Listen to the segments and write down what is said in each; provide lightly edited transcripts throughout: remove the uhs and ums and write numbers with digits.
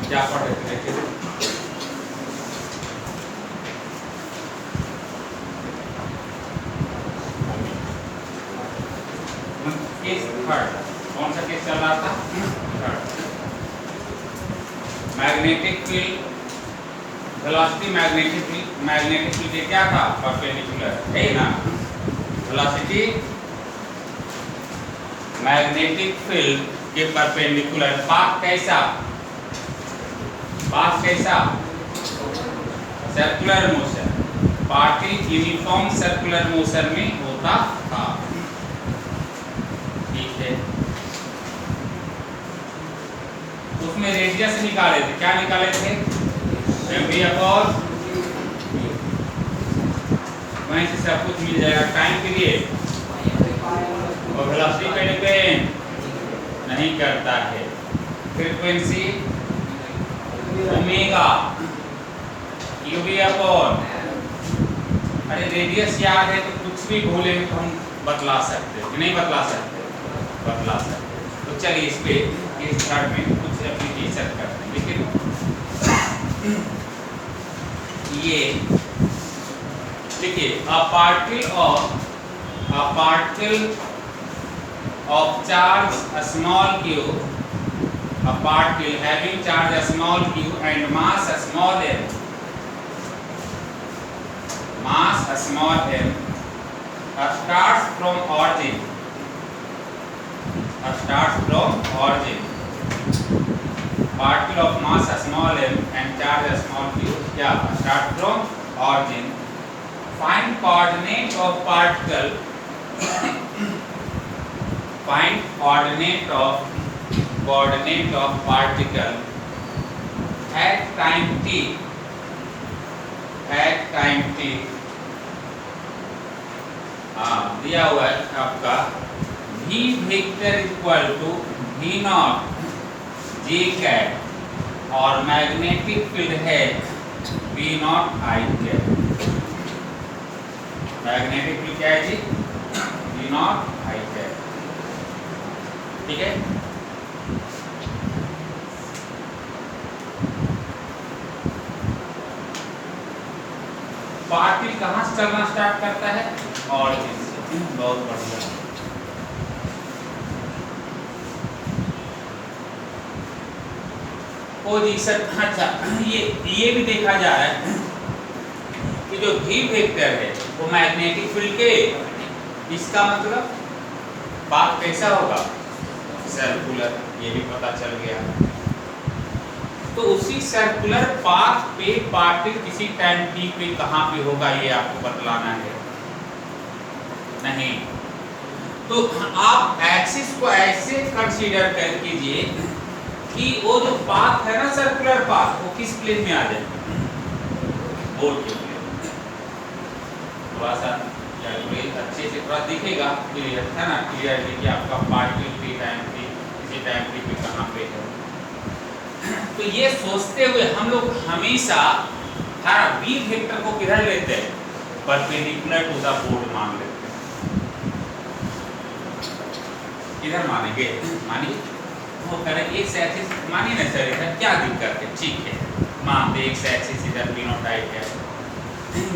क्या पढ़ रहे थे देखिए। केस थर्ड, कौन सा केस चल रहा था? Third. Magnetic field velocity, magnetic field क्या था? परपेंडिकुलर है ना। वेलोसिटी मैग्नेटिक फील्ड के परपेंडिकुलर। पाथ कैसा? पाथ कैसा? Circular motion. Particle uniform circular motion में होता था। ठीक है, उसमें रेडियस निकाले थे। क्या निकाले थे? mv अपॉन, वहीं से सब कुछ मिल जाएगा। टाइम पीरियड और वेलोसिटी पे डिपेंड नहीं करता है। फ्रीक्वेंसी ओमेगा यूवी अपॉन, अरे रेडियस याद है तो कुछ भी भूले तो हम बतला सकते हैं कि नहीं बतला सकते? बतला सकते। तो चलिए इस पे इस थर्ड में कुछ एप्लीकेशन करते हैं। लेकिन ये देखिए, a particle of charge small q, a particle having charge small q and mass small m, starts from origin, particle of mass small m and charge small q, yeah, start from origin. Find coordinate of particle, find coordinate of particle at time t, दिया हुआ है आपका v vector equal to v naught j cap और magnetic field है v naught i cap. Magnetic field क्या है जी? v naught i cap. ठीक है, पार्टिकल कहां से चलना स्टार्ट करता है? ऑरिजिन से। बहुत बढ़िया। पोजीशन, अच्छा ये भी देखा जा रहा है कि जो v वेक्टर है वो मैग्नेटिक फील्ड के, इसका मतलब पाथ कैसा होगा? सर्कुलर। ये भी पता चल गया। तो उसी सर्कुलर पाथ पे पार्टिकल किसी टाइम t पे कहां पे होगा ये आपको बतलाना है। नहीं तो आप एक्सिस को ऐसे कंसीडर कर कीजिए कि वो जो पाथ है ना, सर्कुलर पाथ, वो किस प्लेन में आ जाए? बोर्ड के प्लेन। थोड़ा सा कैलकुलेट अच्छे से थोड़ा दिखेगा, क्लियर है ना, क्लियर है कि आपका पार्टिकल किसी टाइम t पे कहां पे है। तो ये सोचते हुए हम लोग हमेशा हर v वेक्टर को किधर लेते हैं? परपेंडिकुलर टू द बोर्ड मान लेते हैं। किधर मानेंगे? मानिए वो करें x एक्सिस, मानिए ना सर, इधर क्या दिक्कत है? ठीक है, मानते x एक्सिस इधर v नॉट i है,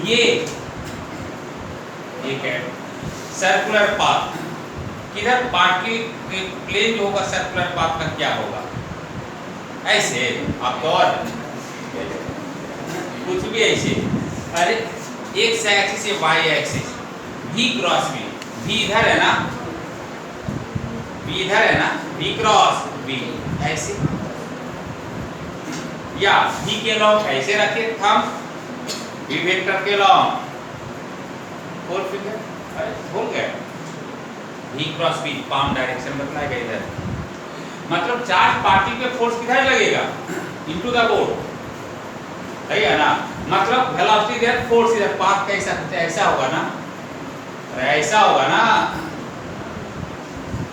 ये है सर्कुलर पाथ। किधर पार्टिकल प्लेन जो होगा सर्कुलर पाथ का क्या होगा? ऐसे आपको और कुछ भी ऐसे, अरे x एक्सिस से y axis, v cross v, v इधर है ना, v इधर है ना, v क्रॉस v ऐसे, या v के लॉन्ग ऐसे रखे थंब, v वेक्टर के लॉन्ग फोर फिंगर, अरे भूल गए, v cross v palm direction बतलाएगा इधर। मतलब चार्ज पार्टिकल पे फोर्स किधर लगेगा? इनटू द बोर्ड, सही है ना। मतलब वेलोसिटी इधर, फोर्स इधर, पाथ कैसा ऐसा होगा ना, ऐसा होगा ना।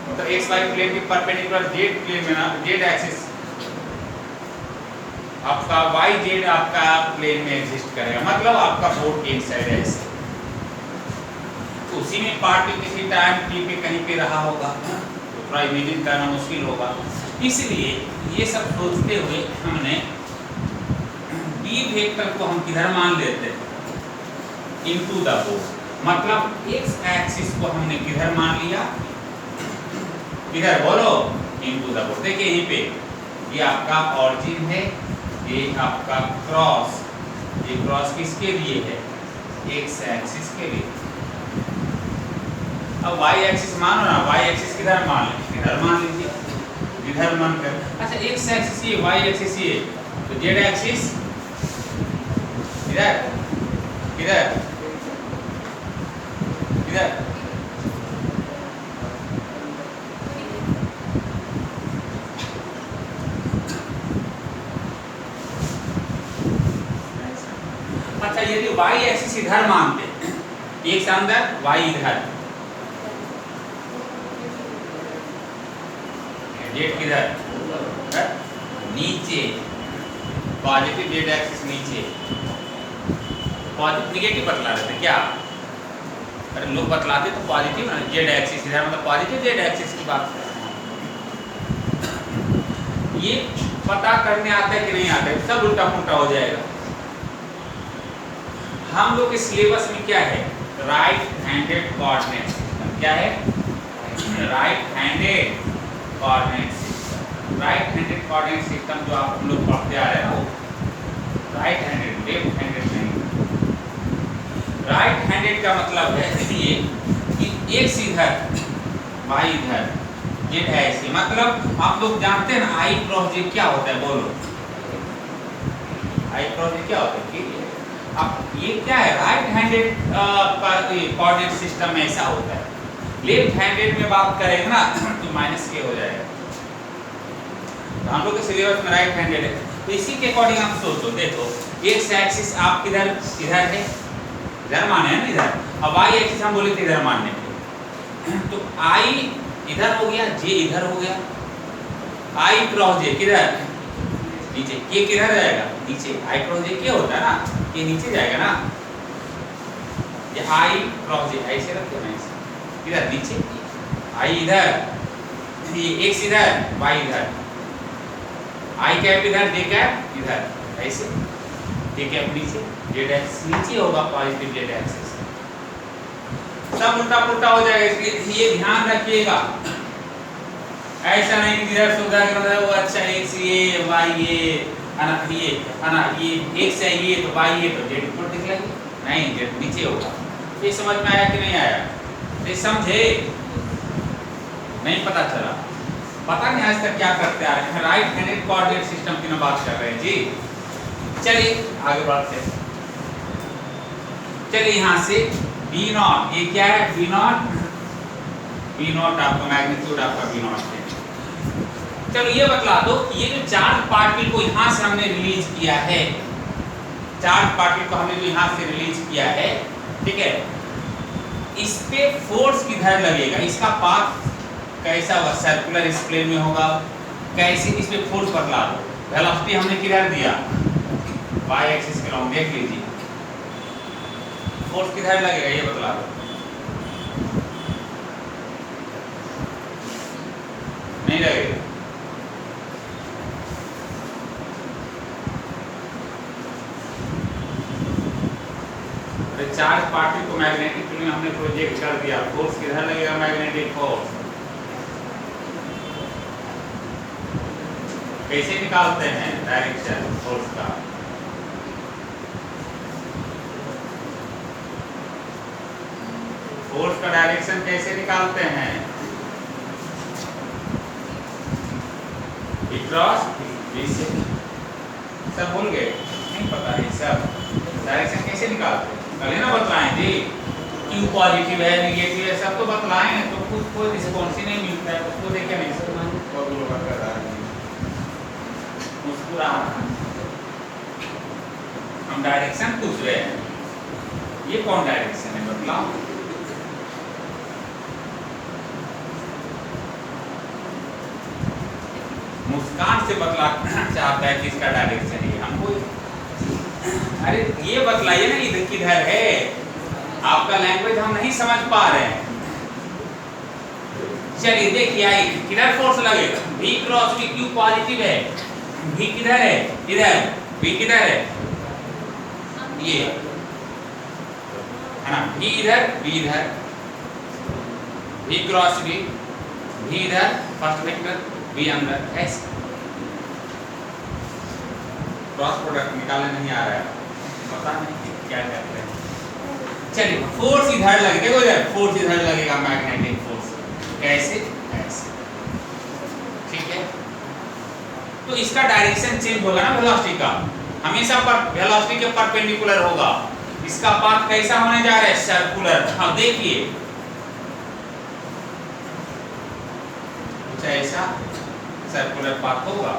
मतलब एक्स वाई प्लेन के परपेंडिकुलर जेड प्लेन में ना, जेड एक्सिस आपका वाई जेड आपका प्लेन में एग्जिस्ट करेगा। मतलब आपका बोर्ड के इनसाइड है ऐसे, तो उसी में पार्टिकल किसी टाइम टी पे कहीं पे रहा होगा, तो थोड़ा इमेजिन करना मुश्किल होगा। इसलिए ये सब सोचते हुए हमने बी वेक्टर को हम किधर मान लेते हैं, इनटू द बोर्ड। मतलब एक्स एक्सिस को हमने किधर मान लिया, किधर बोलो, इनटू द बोर्ड। देखिए यहीं पे ये आपका ऑरिजिन है, ये आपका क्रॉस, ये क्रॉस किसके लिए है, एक्स एक्सिस के लिए। अब वाई एक्सिस मानो ना, वाई एक्सिस किधर मान लें, इधर मान लीजिए, इधर मान कर। अच्छा एक्स एक्सिस ये, वाई एक्सिस ये, तो जेड एक्सिस इधर, इधर, इधर। अच्छा यदि वाई एक्सिस इधर मानते, एक्स अंदर वाई इधर, जेड किधर नीचे, पॉजिटिव जेड एक्सिस नीचे, पॉजिटिव निगेटिव बतला रहे थे क्या, अरे लोग बतलाते तो पॉजिटिव ना, जेड एक्सिस इधर मतलब पॉजिटिव जेड एक्सिस की बात कर रहे हैं। ये पता करने आता है कि नहीं आता है, सब उल्टा पुल्टा हो जाएगा। हम लोग के सिलेबस में क्या है, राइट हैंडेड कोऑर्डिनेट सिस्टम, क्या है, right handed coordinate system. Right handed coordinate system जो आप हम लोग पढ़ते आ रहे हैं वो राइट हैंडेड, लेफ्ट हैंडेड नहीं। राइट हैंडेड का मतलब है ये कि एक्स इधर वाई इधर, जेड ऐसे, मतलब आप लोग जानते हैं ना आई क्रॉस जे क्या होता है, बोलो आई क्रॉस जे क्या होता है। अब ये क्या है, राइट हैंडेड कोऑर्डिनेट सिस्टम में ऐसा होता है। लेफ्ट हैंडेड में बात करेंगे ना तो माइनस के हो जाएगा। तो हम लोग के सिलेबस में राइट हैंडेड है, तो इसी के अकॉर्डिंग आप सोचो, देखो एक्स एक्सिस आप किधर, इधर है, इधर माने है ना इधर, अब वाई एक्सिस हम बोले थे इधर मानने के, तो आई इधर हो गया, जे इधर हो गया, आई क्रॉस जे किधर नीचे, के किधर जाएगा नीचे, आई क्रॉस जे के होता है ना, के नीचे जाएगा ना, ये आई क्रॉस जे ऐसे रखते हैं, इधर नीचे, आई इधर, ये एक्स इधर वाई इधर, आई कैप इधर, जे कैप इधर, ऐसे जे कैप नीचे, जेड एक्सिस नीचे होगा, पॉजिटिव जेड एक्सिस, सब उल्टा पुल्टा हो जाएगा। इसलिए ये ध्यान रखिएगा, ऐसा नहीं कि इधर सुधा कर वो अच्छा एक्स ये वाई ये एक्स है ये तो वाई ये तो जेड ऊपर दिखलाइए, नहीं जेड नीचे होगा। ये समझ में आया कि नहीं आया, ये समझे, नहीं पता चला, पता नहीं आज तक क्या करते आ रहे हैं। राइट हैंडेड कोऑर्डिनेट सिस्टम की ना बात कर रहे हैं जी। चलिए आगे बढ़ते हैं, चलिए यहाँ से बी नॉट, ये क्या है बी नॉट, बी नॉट आपका मैग्नीट्यूड आपका बी नॉट है। चलो ये बतला दो, ये जो चार्ज पार्टिकल को यहाँ से हमने रिलीज किया है, चार्ज पार्टिकल को हमने जो यहाँ से रिलीज किया है, ठीक है, इस पे फोर्स किधर लगेगा, इसका पाथ कैसा होगा, सर्कुलर इस प्लेन में होगा, कैसे इस पे फोर्स बतला दो। वेलोसिटी हमने किधर दिया, वाई एक्सिस के लॉन्ग, देख लीजिए फोर्स किधर लगेगा ये बतला दो, नहीं लगेगा। चार्ज पार्टिकल को मैग्नेटिक फील्ड में हमने प्रोजेक्ट कर दिया, फोर्स किधर लगेगा, मैग्नेटिक फोर्स। कैसे निकालते हैं डायरेक्शन फोर्स का, फोर्स का डायरेक्शन कैसे निकालते हैं, क्रॉस बी से, सब भूल गए, नहीं पता है सब डायरेक्शन कैसे निकालते हैं, कल ना बतलाएं जी, क्यों पॉजिटिव है नेगेटिव है सब तो बतलाएं, तो कुछ कोई रिस्पॉन्स ही नहीं मिलता है, उसको देखे नहीं सकता, मुस्कुरा हम डायरेक्शन पूछ रहे हैं, ये कौन डायरेक्शन है बतलाओ। मुस्कान से बतलाना चाहता है कि इसका डायरेक्शन है हमको, अरे ये बतलाइए ना इधर किधर है, आपका लैंग्वेज हम नहीं समझ पा रहे हैं, चलिए देखिए आई किधर फोर्स लगेगा, V cross V Q positive है, V किधर है, इधर, V किधर है, ये है ना, V इधर V इधर, V क्रॉस V इधर फर्स्ट वेक्टर, V अंदर, ऐसे क्रॉस प्रोडक्ट निकालने नहीं आ रहा है, पता नहीं क्या करते हैं। चलिए फोर्स इधर लगे, देखो इधर फोर्स इधर लगेगा, मैग्नेटिक फोर्स कैसे, ऐसे, ठीक है। तो इसका डायरेक्शन चेंज होगा ना वेलोसिटी का, हमेशा पर वेलोसिटी के परपेंडिकुलर होगा। इसका पाथ कैसा होने जा रहा है, सर्कुलर। हाँ देखिए कुछ ऐसा सर्कुलर पाथ होगा,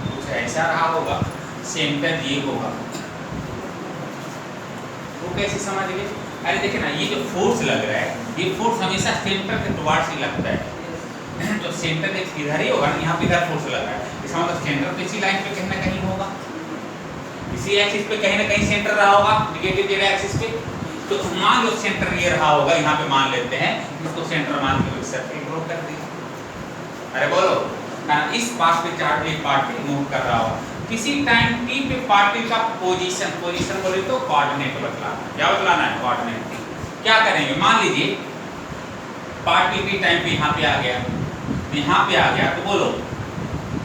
कुछ ऐसा रहा होगा, सेंटर ये होगा। वो कैसे समझ गए, अरे देखिए ना, ये जो फोर्स लग रहा है, ये फोर्स हमेशा सेंटर के टुवर्ड्स ही लगता है, तो सेंटर इधर ही होगा ना, यहाँ पे इधर फोर्स लग रहा है, इसका मतलब सेंटर तो इसी लाइन पे कहीं ना कहीं होगा, इसी एक्सिस पे कहीं ना कहीं सेंटर रहा होगा, नेगेटिव जेड एक्सिस पे। तो मान लो सेंटर ये रहा होगा, यहाँ पे मान लेते हैं इसको सेंटर मान के सर्किल ड्रॉ कर दिया। अरे बोलो, इस पार्ट पे चार्ज एक पार्टिकल मूव कर रहा होगा, किसी टाइम t पे पार्टिकल का पोजीशन बोले तो कोऑर्डिनेट बतलाना, क्या बतलाना है, कोऑर्डिनेट। क्या करेंगे, मान लीजिए पार्टिकल की टाइम पे यहाँ पे आ गया, यहाँ पे आ गया, तो बोलो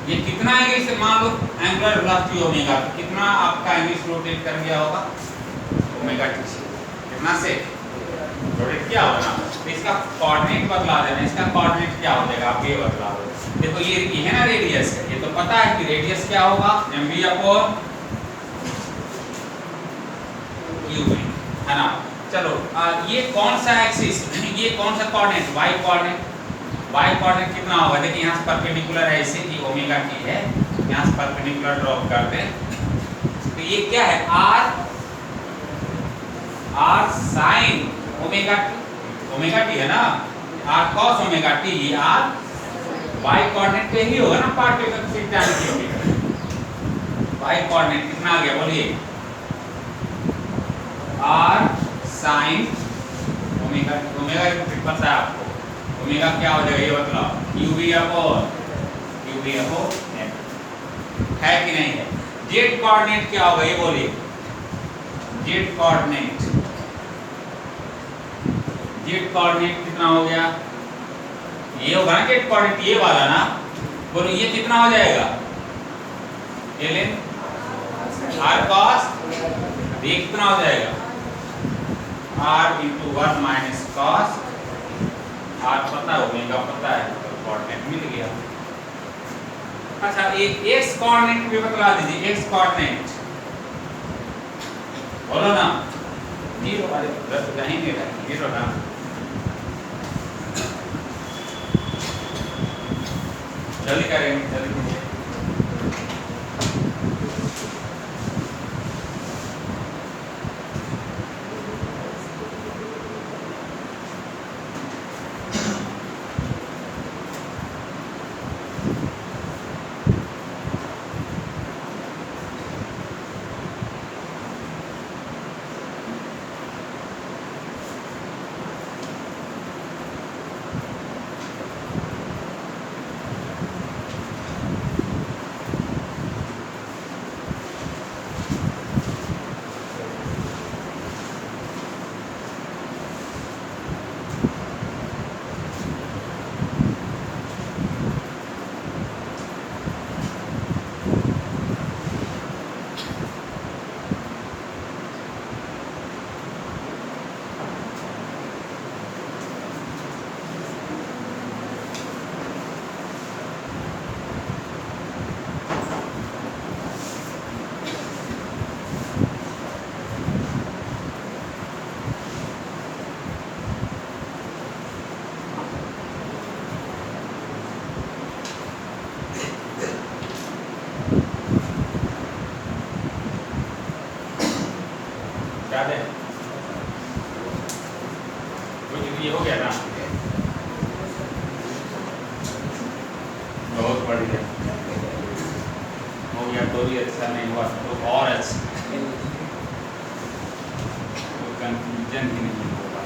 ये कितना एंगल से, मान लो एंगुलर वेलोसिटी ओमेगा, कितना आपका एंगल रोटेट कर गया होगा, ओमेगा टी से, कितना से रोटेट किया होगा ना, तो इसका कोऑर्डिनेट बदला देना, इसका कोऑर्डिनेट क्या हो जाएगा, आप ये बदला दो। देखो ये है ना रेडियस है, ये तो पता है कि रेडियस क्या होगा, mv अपॉन क्यू है ना। चलो ये कौन सा एक्सिस, ये कौन सा coordinate, y coordinate, y coordinate कितना होगा, देखिए यहाँ से परपेंडिकुलर है, इसे ये ओमेगा टी है, यहाँ से परपेंडिकुलर ड्रॉप करते हैं, तो ये क्या है, r sin ओमेगा टी है ना, r cos ओमेगा टी, ये r y कोऑर्डिनेट पे ही होगा ना, पार्टिकल की टाइम की y कोऑर्डिनेट कितना आ गया, बोलिए r sin ओमेगा, ओमेगा पता है आपको, ओमेगा क्या हो जाएगा ये बताओ, uv अपॉन है कि नहीं है। जेड कोऑर्डिनेट क्या होगा ये बोलिए, जेड कोऑर्डिनेट कितना हो गया, ये होगा ना जेड कोऑर्डिनेट, ये वाला ना, बोलो ये कितना हो जाएगा, ln r cos, ये कितना हो जाएगा, r into 1 minus cos, r पता है, ओमेगा पता है, तो कोऑर्डिनेट मिल गया। अच्छा एक x कोऑर्डिनेट भी बता दीजिए, x कोऑर्डिनेट बोलो ना, 0 वाले रद्द कहेंगे, 0 ना, जल्दी करेंगे, जल्दी कीजिए। याद है, कुछ ये हो गया ना, बहुत बढ़िया हो गया, तो भी अच्छा नहीं हुआ तो और अच्छा, विभाजन ही नहीं होगा।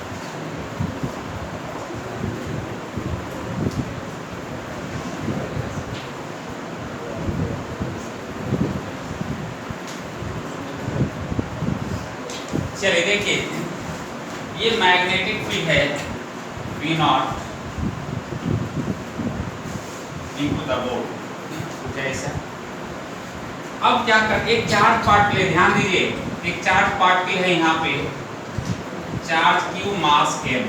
चलिए देखिए, ये मैग्नेटिक फील्ड है V not into the board, कुछ ऐसा। अब क्या कर, एक चार्ज पार्टिकल, ध्यान दीजिए, एक चार्ज पार्टिकल है यहाँ पे, चार्ज Q मास M,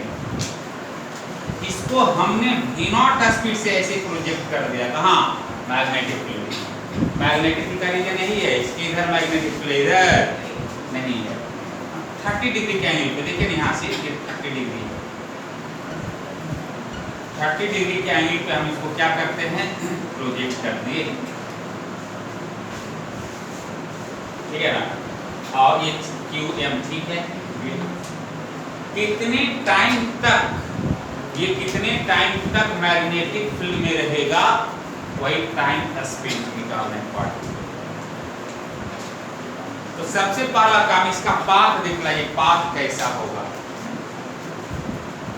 इसको हमने V नॉट स्पीड से ऐसे प्रोजेक्ट कर दिया। कहाँ? Magnetic field. मैग्नेटिक फील्ड का रीजन यही है, इसके इधर मैग्नेटिक फील्ड इधर नहीं है। 30 डिग्री के एंगल पे देखिए, यहाँ से 30 डिग्री, 30 डिग्री के एंगल पे हम इसको क्या करते हैं, प्रोजेक्ट कर दिए, ठीक है ना। और ये QM ठीक है। कितने टाइम तक, ये कितने टाइम तक मैग्नेटिक फील्ड में रहेगा, वही टाइम स्पीड निकालने पड़ेगा। तो सबसे पहला काम, इसका पाथ दिखलाइए, पाथ कैसा होगा,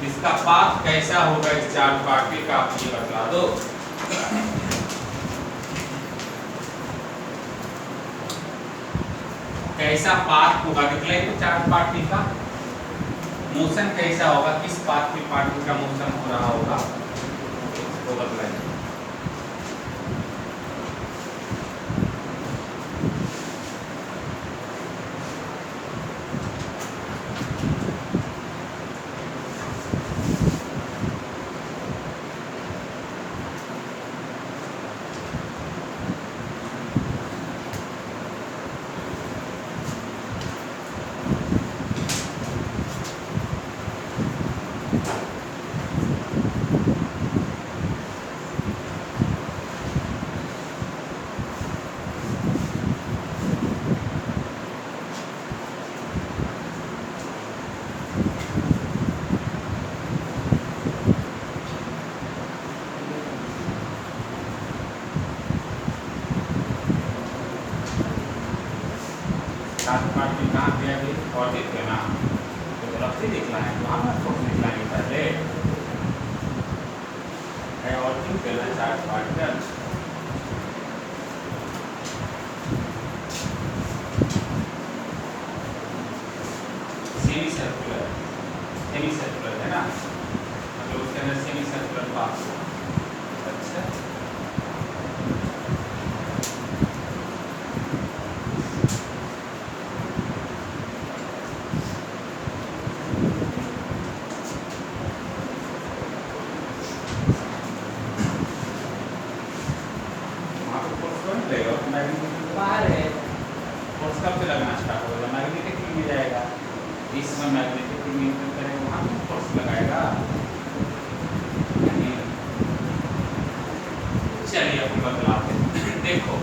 इसका पाथ कैसा होगा इस चार्ज पार्टिकल का, आप ये बता दो। कैसा पाथ होगा दिखलाइए, तो चार्ज पार्टिकल का मोशन कैसा होगा, किस पाथ पे पार्टिकल का मोशन हो रहा होगा, तो बतलाइए। सेमी सर्कुलर है ना, मतलब उसके अंदर सेमी सर्कुलर पाथ। अच्छा, वहाँ पे फोर्स कौन लगेगा, मैग्नेटिक बाहर है, फोर्स कब से लगना स्टार्ट होगा, मैग्नेटिक फील्ड में जाएगा, इसमें मैग्नेटिक फील्ड में करेगा, वहाँ पे फोर्स लगाएगा। चलिए अब बदलाते हैं, देखो।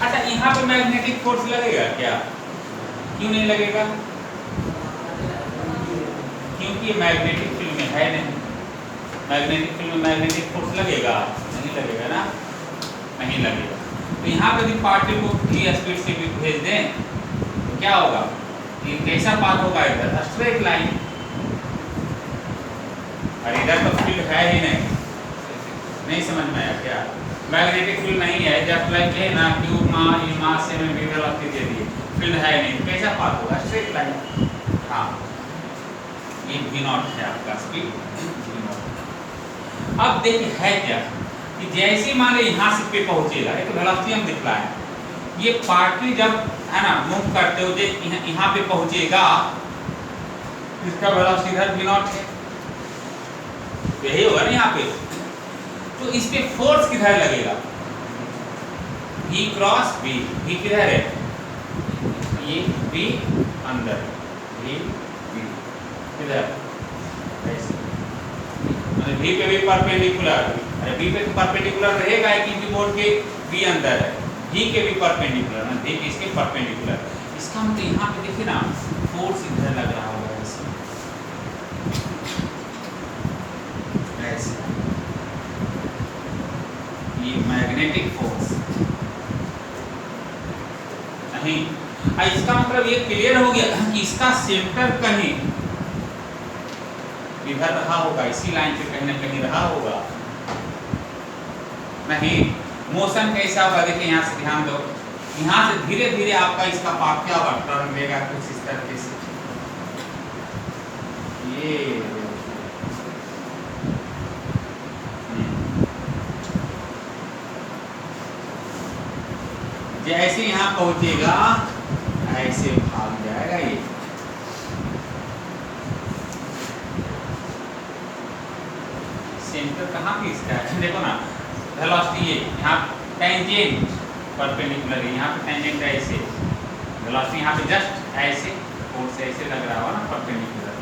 अच्छा, यहाँ पे मैग्नेटिक फोर्स लगेगा क्या, क्यों नहीं लगेगा, क्योंकि ये मैग्नेटिक फील्ड में है नहीं। मैग्नेटिक फील्ड में मैग्नेटिक फोर्स लगेगा, नहीं लगेगा ना, नहीं लगेगा। तो यहाँ पे यदि पार्टिकल को v स्पीड से भी भेज दें तो क्या होगा, ये कैसा पाथ होगा, इधर स्ट्रेट लाइन, और इधर तो फील्ड है ही नहीं समझ में आया क्या, मैग्नेटिक फील्ड नहीं है, जब लाइक है ना Q मास से में विभव रखती दे दी, फील्ड है नहीं, तो कैसा पाथ होगा, स्ट्रेट लाइन। हाँ, ये V नॉट है आपका स्पीड V नॉट। अब देखिए है क्या कि जैसे मान लो यहाँ से पे पहुंचेगा, एक तो वेलोसिटी हम दिखला है, ये पार्टिकल जब है ना मूव करते हो, यहाँ पे पहुंचेगा, इसका वेलोसिटी इधर V नॉट है, यही होगा ना यहाँ पे। तो इस पे फोर्स किधर लगेगा, V क्रॉस V, V किधर है, ये V अंदर, V किधर, मतलब V पे भी परपेंडिकुलर, अरे V पे तो परपेंडिकुलर रहेगा क्योंकि बोर्ड के V अंदर है, V के भी परपेंडिकुलर ना, V इसके परपेंडिकुलर। इसका मतलब यहाँ पे देखिए ना, फोर्स इधर लग रहा होगा ऐसे, ये मैग्नेटिक फोर्स नहीं, इसका मतलब ये क्लियर हो गया कि इसका सेंटर कहीं इधर रहा होगा, इसी लाइन से कहीं ना कहीं रहा होगा। नहीं, मोशन कैसा होगा देखिए, यहाँ से ध्यान दो, यहाँ से धीरे धीरे आपका इसका पाथ क्या होगा, टर्न लेगा कुछ इस तरीके से। ये जैसे यहाँ पहुंचेगा ऐसे भाग जाएगा ये। सेंटर कहाँ पे इसका है देखो ना, वेलोसिटी ये यहाँ टेंजेंट परपेंडिकुलर है, यहाँ पे टेंजेंट है ऐसे, वेलोसिटी यहाँ पे जस्ट ऐसे फोर्स ऐसे लग रहा होगा ना, परपेंडिकुलर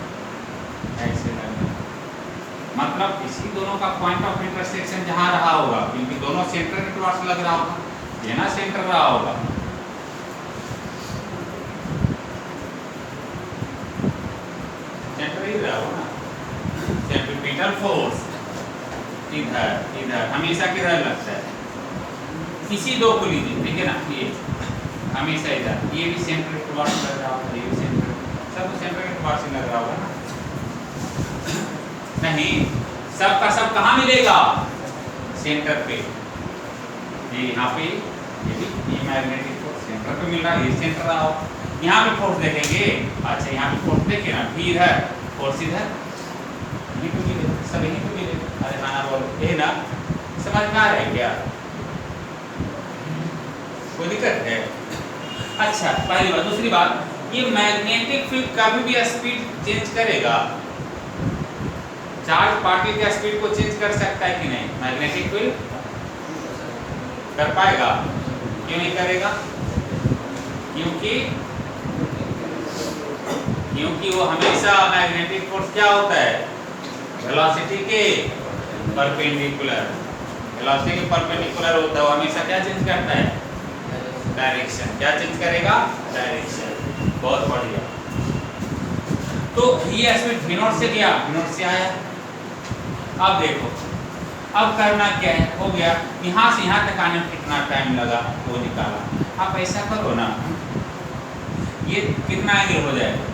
ऐसे लग रहा है, मतलब इसी दोनों का पॉइंट ऑफ इंटरसेक्शन जहाँ रहा होगा, क्योंकि दोनों सेंटर के टुवर्ड्स लग रहा होगा, ये ना सेंटर रहा होगा। सेंटर ही रहा होगा ना, सेंट्रीपिटल फोर्स इधर इधर हमेशा किधर लगता है, इसी दो को लीजिए, ठीक है ना, ये हमेशा इधर, ये भी सेंटर के टुवर्ड्स लग रहा होगा, ये भी सेंटर, सब सेंटर के टुवर्ड्स ही लग रहा होगा ना। नहीं, सब का सब कहाँ मिलेगा, सेंटर पे, ये यहाँ पे, ये भी ये मैग्नेटिक फोर्स सेंटर पे मिल रहा है, ये सेंटर रहा हो। यहाँ पे फोर्स देखेंगे, अच्छा यहाँ पे फोर्स देखे ना, भी इधर फोर्स इधर, यहीं पे मिले, सब यहीं पे मिले। अरे हाँ ना बोलो, ये ना समझ में आ रहा है क्या, कोई दिक्कत है? अच्छा पहली बात। दूसरी बात, ये मैग्नेटिक फील्ड कभी भी स्पीड चेंज करेगा, चार्ज पार्टिकल के स्पीड को चेंज कर सकता है कि नहीं, मैग्नेटिक फील्ड कर पाएगा? क्यों नहीं करेगा? क्योंकि वो हमेशा मैग्नेटिक फोर्स क्या होता है, वेलोसिटी के परपेंडिकुलर, वेलोसिटी के परपेंडिकुलर होता है, वो हमेशा क्या चेंज करता है, डायरेक्शन। क्या चेंज करेगा, डायरेक्शन। बहुत बढ़िया। तो ये स्पीड v0 से गया, v0 से आया। अब देखो, अब करना क्या है, हो गया, यहाँ से यहाँ तक आने में कितना टाइम लगा वो निकाला। आप ऐसा करो ना, ये कितना एंगल हो जाएगा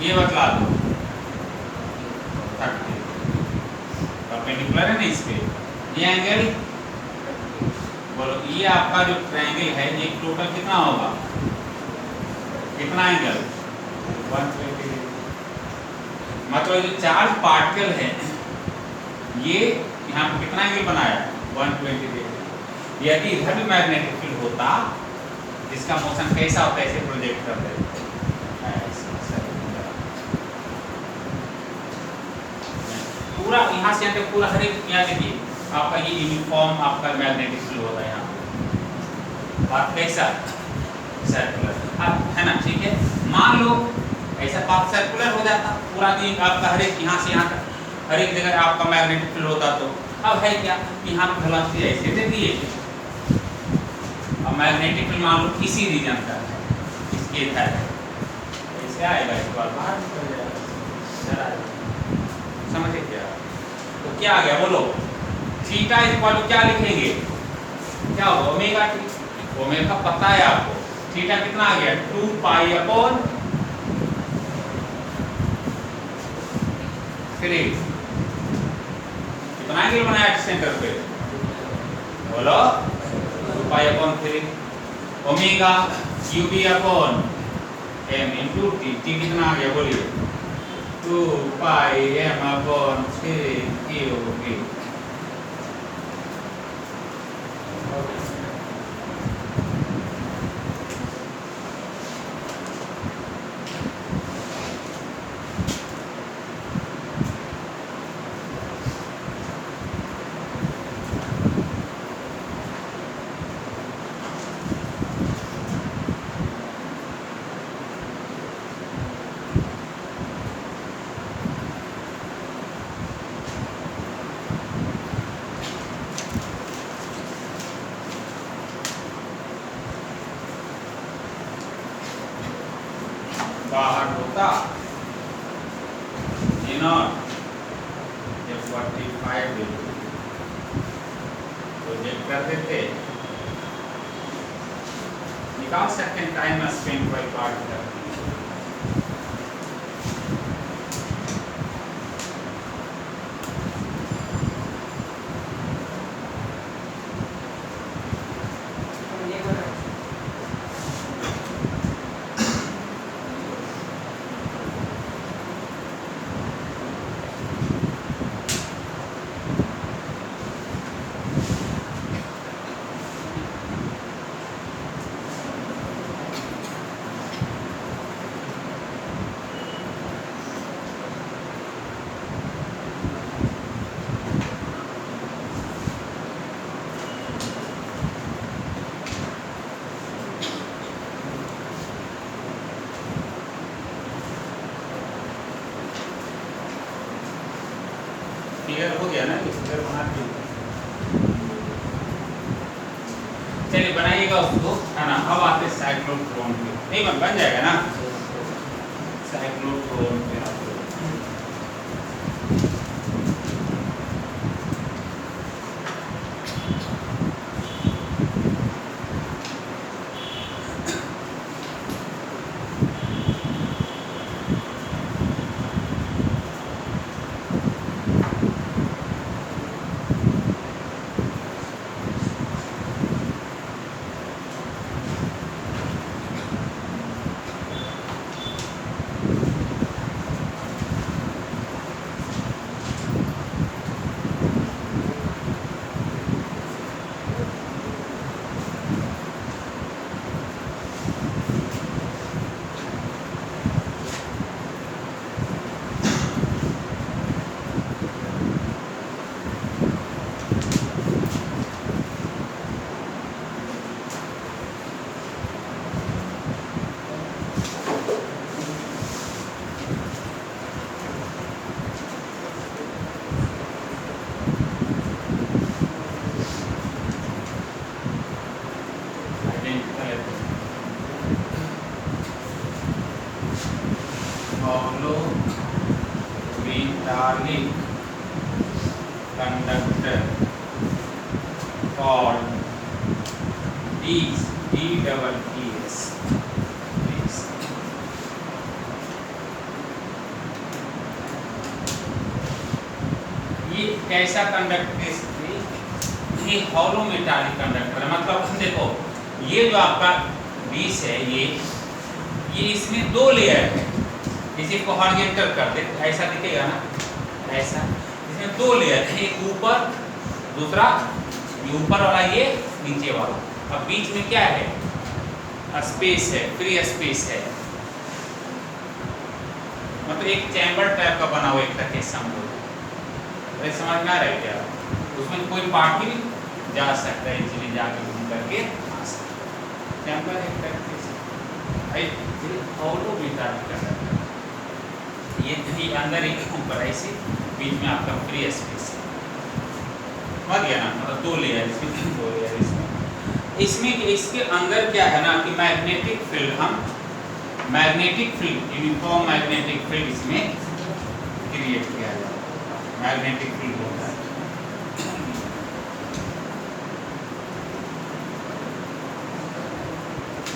ये बतला दो, 30 परपेंडिकुलर है ना इस पे, ये एंगल बोलो, ये आपका जो ट्रायंगल है ये टोटल कितना होगा, कितना एंगल, 120। मतलब जो चार्ज पार्टिकल है ये यहाँ पे कितना एंगल बनाया, 120 डिग्री। यदि इधर भी मैग्नेटिक फील्ड होता, इसका मोशन कैसा होता है, ऐसे प्रोजेक्ट कर देते, पूरा यहाँ से यहाँ पूरा हर एक, यहाँ देखिए आपका ये यूनिफॉर्म आपका मैग्नेटिक फील्ड होता है यहाँ पे। बात कैसा, सर्कुलर है ना, ठीक है। मान लो ऐसा पाथ सर्कुलर हो जाता, पूरा दिन आपका हर एक यहाँ से यहाँ तक हर एक जगह आपका मैग्नेटिक फील्ड होता, तो अब है क्या, यहाँ पे वेलोसिटी ऐसे दे दिए, अब मैग्नेटिक फील्ड मान लो इसी रीजन का है, इसके इधर ऐसे आएगा, इस बार बाहर निकल जाएगा, समझे क्या? तो क्या आ गया बोलो, थीटा इक्वल टू क्या लिखेंगे, क्या होगा, ओमेगा टी। ओमेगा पता है आपको, थीटा कितना आ गया, 2 पाई अपॉन 3। कितना एंगल बनाया सेंटर पे, बोलो, 2 pi upon 3। Omega q B upon m into t. T कितना आ गया बोलिए, 2 pi m upon 3 q B. बाहर होता जब 45 डिग्री प्रोजेक्ट कर देते, without certain time spent by particle. Clear हो गया ना? फिगर बना दिया। चलिए बनाइएगा उसको, है ना। अब आते साइक्लोट्रॉन पे, नहीं बन जाएगा ना साइक्लोट्रॉन पे। Monometallic conductor called DEES. ये कैसा कंडक्टर? ये हॉलो मेटालिक कंडक्टर है। मतलब देखो, ये जो आपका 20 है, ये इसमें दो लेयर है। इसी को हॉरिजॉन्टल कर दे, ऐसा दिखेगा ना, ऐसा। इसमें दो लेयर है, एक ऊपर, दूसरा ये ऊपर वाला, ये नीचे वाला। अब बीच में क्या है? स्पेस है, फ्री स्पेस है। मतलब एक चैम्बर टाइप का बना हुआ एक तरह समझो। अरे समझ में आ रहा है क्या? उसमें कोई पार्टिकल जा सकता है, इजीली जाके घूम करके आ सकता है। चैम्बर एक तरह हॉलो मेटालिक कंडक्टर, ये अंदर एक ऊपर ऐसे, बीच में आपका फ्री स्पेस है। समझ गया ना? मतलब दो लेयर इसमें, दो लेयर इसमें इसके अंदर क्या है ना कि मैग्नेटिक फील्ड, हम magnetic field, uniform magnetic field इसमें क्रिएट किया जाए। मैग्नेटिक फील्ड होता है।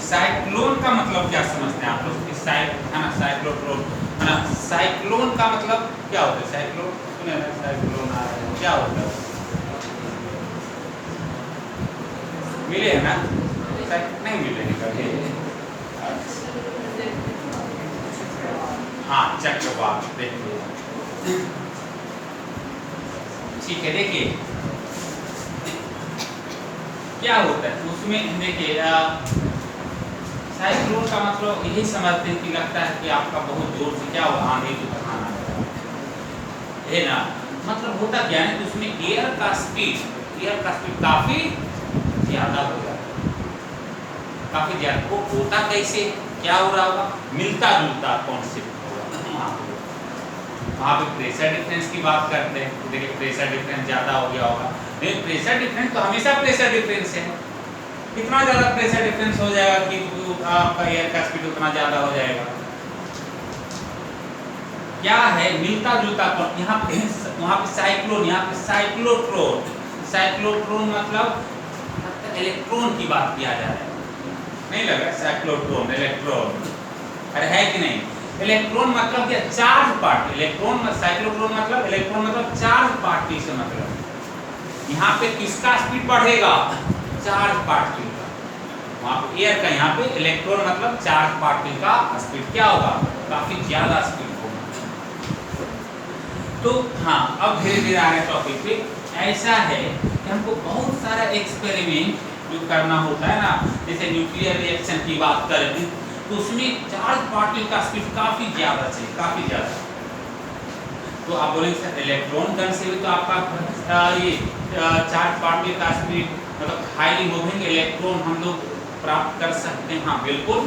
साइक्लोन का मतलब क्या समझते हैं आप लोग? है ना, साइक्लोट्रॉन, है ना। साइक्लोन का मतलब क्या होता है? साइक्लोन सुने ना, साइक्लोन आ रहा है, क्या होता है? मिले है ना? नहीं मिले कभी। हाँ, चक्रवात देखिए, ठीक है। देखिए क्या होता है उसमें, देखिए साइक्लोन का मतलब यही समझते हैं कि लगता है कि आपका बहुत जोर से क्या हो, आंधी तूफान आ रहा है ना। मतलब होता क्या है कि उसमें एयर का स्पीड काफी ज्यादा हो जाता है, काफी ज्यादा। वो होता कैसे, क्या हो रहा होगा? मिलता जुलता कॉन्सेप्ट होगा। वहाँ पे प्रेशर डिफरेंस की बात करते हैं, देखिए प्रेशर डिफरेंस ज्यादा हो गया होगा। लेकिन प्रेशर डिफरेंस तो हमेशा प्रेशर डिफरेंस है। कितना ज्यादा प्रेशर डिफरेंस हो जाएगा कि आपका एयर का स्पीड उतना ज्यादा हो जाएगा। क्या है? मिलता जुलता। यहाँ पे वहाँ पे साइक्लोन, यहाँ पे साइक्लोट्रॉन। साइक्लोट्रॉन मतलब इलेक्ट्रॉन की बात किया जा रहा है, नहीं लग रहा, साइक्लोट्रॉन, इलेक्ट्रॉन, अरे है कि नहीं? इलेक्ट्रॉन मतलब क्या? Charge particle. इलेक्ट्रॉन साइक्लोट्रॉन मतलब इलेक्ट्रॉन मतलब चार्ज पार्टिकल से मतलब यहाँ पे किसका स्पीड बढ़ेगा? चार्ज पार्टिकल का। वहाँ पे एयर का, यहाँ पे इलेक्ट्रॉन मतलब चार्ज पार्टिकल का स्पीड क्या होगा? काफी ज्यादा स्पीड होगा। तो हाँ, अब धीरे धीरे आ रहे टॉपिक पे। ऐसा है कि हमको बहुत सारा एक्सपेरिमेंट जो करना होता है ना, जैसे न्यूक्लियर रिएक्शन की बात करें तो उसमें चार्ज पार्टिकल का स्पीड काफी ज्यादा चाहिए, काफी ज्यादा। तो आप बोलेंगे सर इलेक्ट्रॉन गन से भी तो आपका ये चार्ज पार्टिकल का स्पीड मतलब हाईली मूविंग इलेक्ट्रॉन हम लोग प्राप्त कर सकते हैं। हाँ बिल्कुल।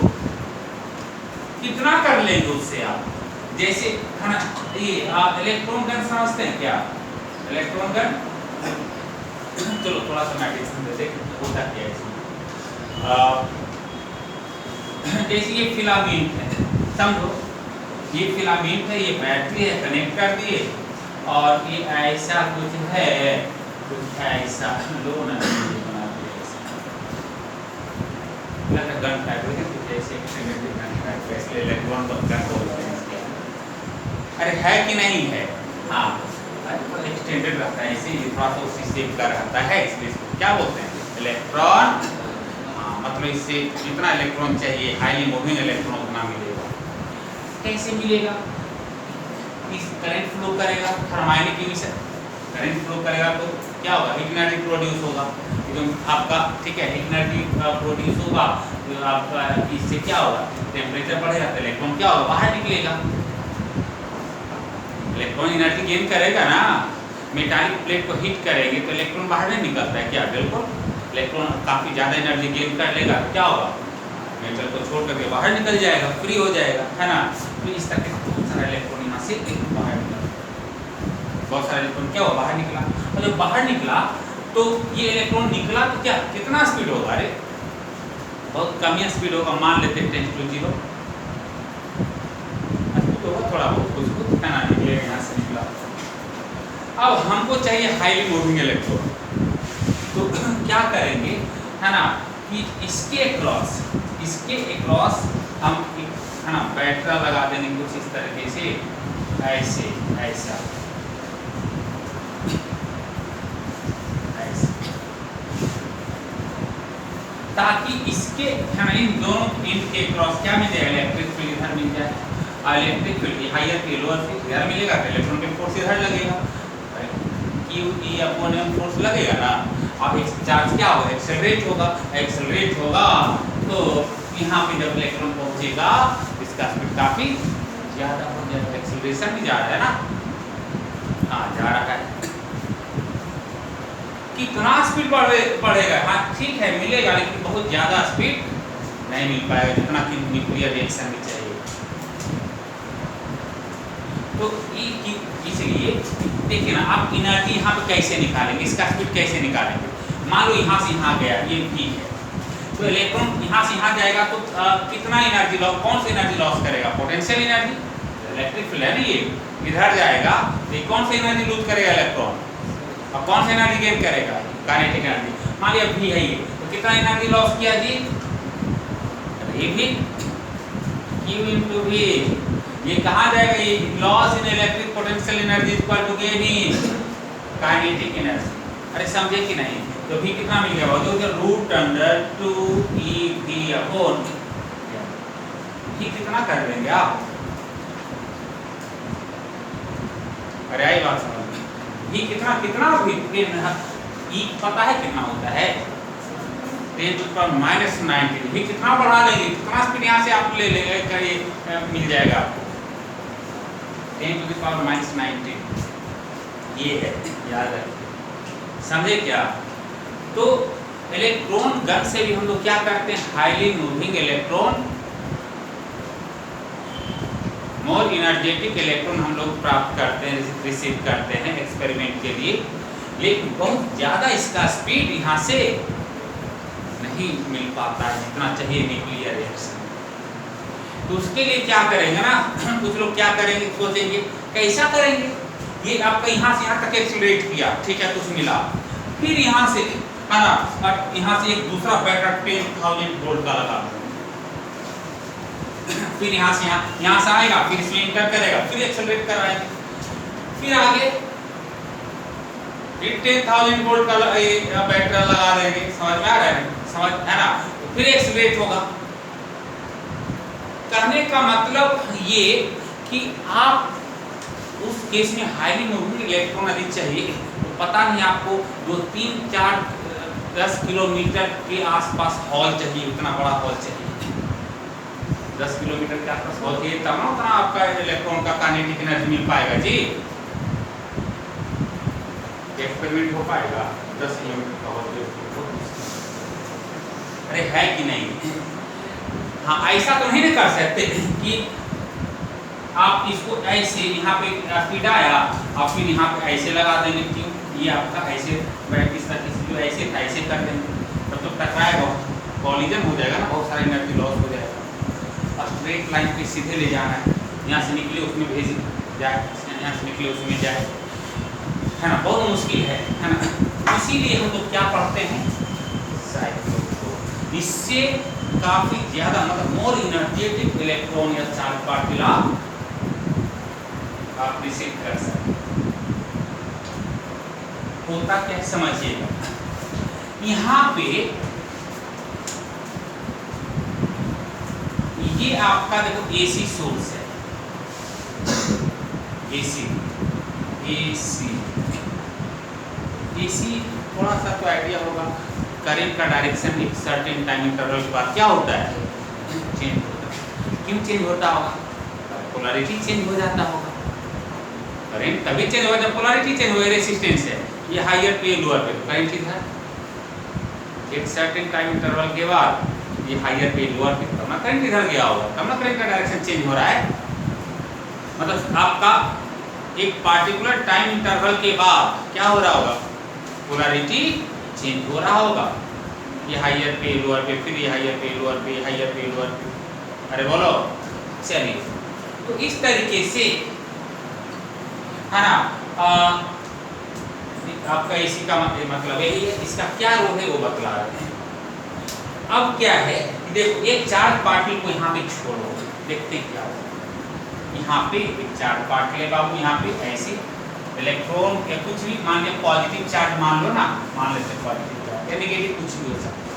कितना कर लेंगे उससे आप? जैसे है ना, ये इलेक्ट्रॉन गन समझते हैं क्या? इलेक्ट्रॉन गन, चलो थोड़ा सा मैट्रिक्स में देखें होता क्या है इसमें। जैसे ये फिलामेंट है, समझो ये फिलामेंट है, ये बैटरी है, कनेक्ट कर दिए और ये ऐसा कुछ है, कुछ ऐसा लो ना बना दिया ऐसा गन टाइप है, कुछ ऐसे गन टाइप ऐसे इलेक्ट्रॉन गन बोलते हैं इसके। अरे है कि नहीं है? हाँ एक्सटेंडेड रहता है, ऐसे थोड़ा सा उसी शेप का रहता है, इसलिए इसको क्या बोलते हैं? इलेक्ट्रॉन। मतलब इससे जितना इलेक्ट्रॉन चाहिए, हाईली मूविंग इलेक्ट्रॉन उतना मिलेगा। कैसे मिलेगा? इस करंट फ्लो करेगा, थर्मोडायनेमिक इमिशन करंट फ्लो करेगा तो क्या होगा? एनर्जी प्रोड्यूस होगा, एकदम आपका ठीक है, एनर्जी प्रोड्यूस होगा तो आपका इससे क्या होगा? टेम्परेचर बढ़ेगा तो इलेक्ट्रॉन क्या होगा? बाहर निकलेगा। इलेक्ट्रॉन एनर्जी गेन करेगा ना, मेटालिक प्लेट को हीट करेंगे तो इलेक्ट्रॉन बाहर नहीं निकलता है क्या? बिल्कुल। इलेक्ट्रॉन काफी ज्यादा एनर्जी गेन कर लेगा तो क्या होगा? मेटल को छोड़ करके बाहर निकल जाएगा, फ्री हो जाएगा, है ना। तो इस तरह के बहुत सारा इलेक्ट्रॉन यहाँ से बाहर निकला, बहुत सारा इलेक्ट्रॉन क्या हुआ? बाहर निकला। और जब बाहर निकला तो ये इलेक्ट्रॉन निकला तो क्या कितना स्पीड होगा? अरे बहुत कम ही स्पीड होगा, मान लेते हैं 10⁻⁴ थोड़ा बहुत कुछ है ना, निकलेगा यहाँ से निकला। अब हमको चाहिए हाईली मूविंग इलेक्ट्रॉन, तो क्या करेंगे है ना कि इसके अक्रॉस हम है ना बैटरा लगा देंगे कुछ इस तरीके से, ऐसे ऐसा ऐसे, ताकि इसके है ना इन दोनों एंड के क्रॉस क्या मिल जाए? इलेक्ट्रिक फील्ड इधर मिल जाए, इलेक्ट्रिक फील्ड हायर के लोअर फील्ड इधर मिलेगा तो इलेक्ट्रॉन के फोर्स इधर लगेगा, Q/M फोर्स लगेगा ना। अब चार्ज क्या होगा? एक्सेलरेट होगा, एक्सेलरेट होगा तो यहाँ पे जब इलेक्ट्रॉन पहुंचेगा इसका स्पीड काफी ज्यादा हो जाएगा, एक्सेलरेशन भी जा रहा है ना। हाँ जा रहा है। कितना स्पीड बढ़ेगा? हाँ ठीक है मिलेगा, लेकिन बहुत ज्यादा स्पीड नहीं मिल पाएगा जितना कि न्यूक्लियर रिएक्शन में चाहिए। तो इसलिए देखिए ना, आप एनर्जी यहाँ पे कैसे निकालेंगे? इसका स्पीड कैसे निकालेंगे? मान लो यहाँ से यहाँ गया, ये ठीक है, तो इलेक्ट्रॉन यहाँ से यहाँ जाएगा तो कितना एनर्जी लॉस, कौन सी एनर्जी लॉस करेगा? पोटेंशियल एनर्जी, इलेक्ट्रिक फील्ड है ना, ये इधर जाएगा तो ये कौन सी एनर्जी लूज करेगा? इलेक्ट्रॉन। और कौन सी एनर्जी गेन करेगा? Kinetic energy. मान लिया भी है ये, तो कितना एनर्जी लॉस किया जी? ये भी Q/V, ये कहाँ जाएगा? ये loss in electric potential energy equal to gain in kinetic energy. अरे समझे कि नहीं? तो भी कितना मिल गया? वो जो √2 अपॉन भी कितना कर देंगे आप? अरे आई बात समझ, भी कितना भी ई पता है कितना होता है? 10⁻⁻⁹ भी कितना बढ़ा लेंगे? कितना स्पीड यहाँ से आप ले लेंगे करिए मिल जाएगा आपको? 10⁻⁻⁹ ये है, याद रखिए, समझे क्या? तो इलेक्ट्रॉन गन से भी हम लोग क्या करते हैं? Highly moving electron, more energetic electron हम लोग प्राप्त करते हैं, रिसीव करते हैं एक्सपेरिमेंट के लिए, लेकिन बहुत ज़्यादा इसका स्पीड यहाँ से नहीं मिल पाता है जितना चाहिए न्यूक्लियर रिएक्शन। तो उसके लिए क्या करेंगे ना, कुछ लोग क्या करेंगे सोचेंगे कैसा करेंगे? ये आपका यहाँ से यहाँ तक एक्सीलरेट किया, ठीक है, कुछ मिला, फिर यहाँ से है ना, और यहाँ से एक दूसरा बैटरी 10,000 वोल्ट का लगा फिर यहाँ से आएगा, फिर इसमें इंटर करेगा, फिर एक्सेलरेट कराएंगे, फिर आगे फिर 10,000 वोल्ट का बैटरी लगा देंगे। समझ में आ रहा है? समझ है ना? तो फिर एक्सेलरेट होगा। कहने का मतलब ये कि आप उस केस में हाईली मूविंग इलेक्ट्रॉन यदि चाहिए तो पता नहीं आपको 2, 3, 4, 10 किलोमीटर के आसपास हॉल चाहिए, उतना बड़ा हॉल चाहिए। 10 किलोमीटर के आसपास हॉल चाहिए तब ना उतना आपका इलेक्ट्रॉन का काइनेटिक एनर्जी मिल पाएगा जी। एक्सपेरिमेंट हो पाएगा 10 किलोमीटर का हॉल? अरे है कि नहीं? हाँ, ऐसा तो नहीं ना कर सकते कि आप इसको ऐसे यहाँ पे फीड आया, आप फिर यहाँ पे ऐसे लगा देंगे। क्यों? ये आपका ऐसे प्रैक्टिस जो ऐसे था ऐसे कर देंगे, तब तो टकराएगा, कॉलिजन हो जाएगा ना, बहुत सारा एनर्जी लॉस हो जाएगा। और स्ट्रेट लाइन पे सीधे ले जाना है, यहाँ से निकले उसमें भेज जाए, यहाँ से निकले उसमें जाए, है ना? बहुत मुश्किल है ना? इसीलिए हम लोग क्या पढ़ते हैं, साइक्लोट्रॉन। इससे काफ़ी ज़्यादा मतलब मोर इनर्जेटिक इलेक्ट्रॉन या चार्ज पार्टिकल आप रिसीव कर सकते। होता क्या समझिएगा, यहाँ पे ये आपका देखो एसी सोर्स है, एसी थोड़ा सा तो आइडिया होगा। करंट का डायरेक्शन एक सर्टेन टाइम इंटरवल के बाद क्या होता है, चेंज होता है। क्यों चेंज होता होगा? पोलैरिटी चेंज हो जाता होगा। करंट तभी चेंज होगा जब पोलैरिटी चेंज हो, रेजिस्टेंस है ये हायर पे लोअर पे, करंट इधर एक सर्टेन टाइम इंटरवल के बाद ये हायर पे लोअर पे, तब ना करंट इधर गया होगा, तब ना करंट का डायरेक्शन चेंज हो रहा है। मतलब आपका एक पार्टिकुलर टाइम इंटरवल के बाद क्या हो रहा होगा, पोलैरिटी चेंज हो रहा होगा। ये हायर पे लोअर पे, फिर ये हायर पे लोअर पे, हायर पे लोअर पे। अरे बोलो, चलिए। तो इस तरीके से है ना, आपका एसी का मतलब यही है। इसका क्या रोल है वो बतला रहे हैं। अब क्या है, देखो एक चार्ज पार्टिकल को यहाँ पे छोड़ो, देखते क्या हो। यहाँ पे एक चार्ज पार्टिकल है बाबू, यहाँ पे ऐसे इलेक्ट्रॉन या कुछ भी मान लिया, पॉजिटिव चार्ज मान लो ना, मान लेते हैं पॉजिटिव चार्ज या नेगेटिव, कुछ भी हो सकता है।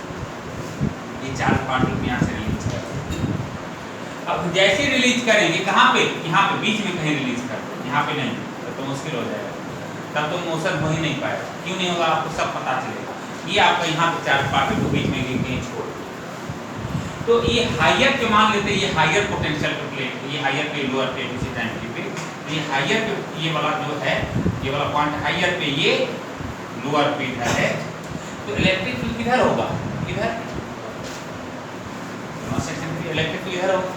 ये चार्ज पार्टिकल यहाँ से रिलीज करेंगे। अब जैसे रिलीज करेंगे, कहाँ पे, यहाँ पे बीच में कहीं रिलीज कर दो, यहाँ पे नहीं तो मुश्किल हो जाएगा, तब तो मोशन हो ही नहीं पाएगा। क्यों नहीं होगा, आपको सब पता चलेगा। ये आपका यहाँ पे चार्ज पार्टिकल को बीच में कहीं छोड़, तो ये हायर पे मान लेते हैं, ये हायर पोटेंशियल पे प्लेट, ये हायर पे लोअर पे उसी टाइम पे, ये हायर पे ये वाला जो है, ये वाला पॉइंट हायर पे, ये लोअर पे इधर है, तो इलेक्ट्रिक फील्ड किधर होगा, इधर सेक्शन पे इलेक्ट्रिक फील्ड इधर होगा।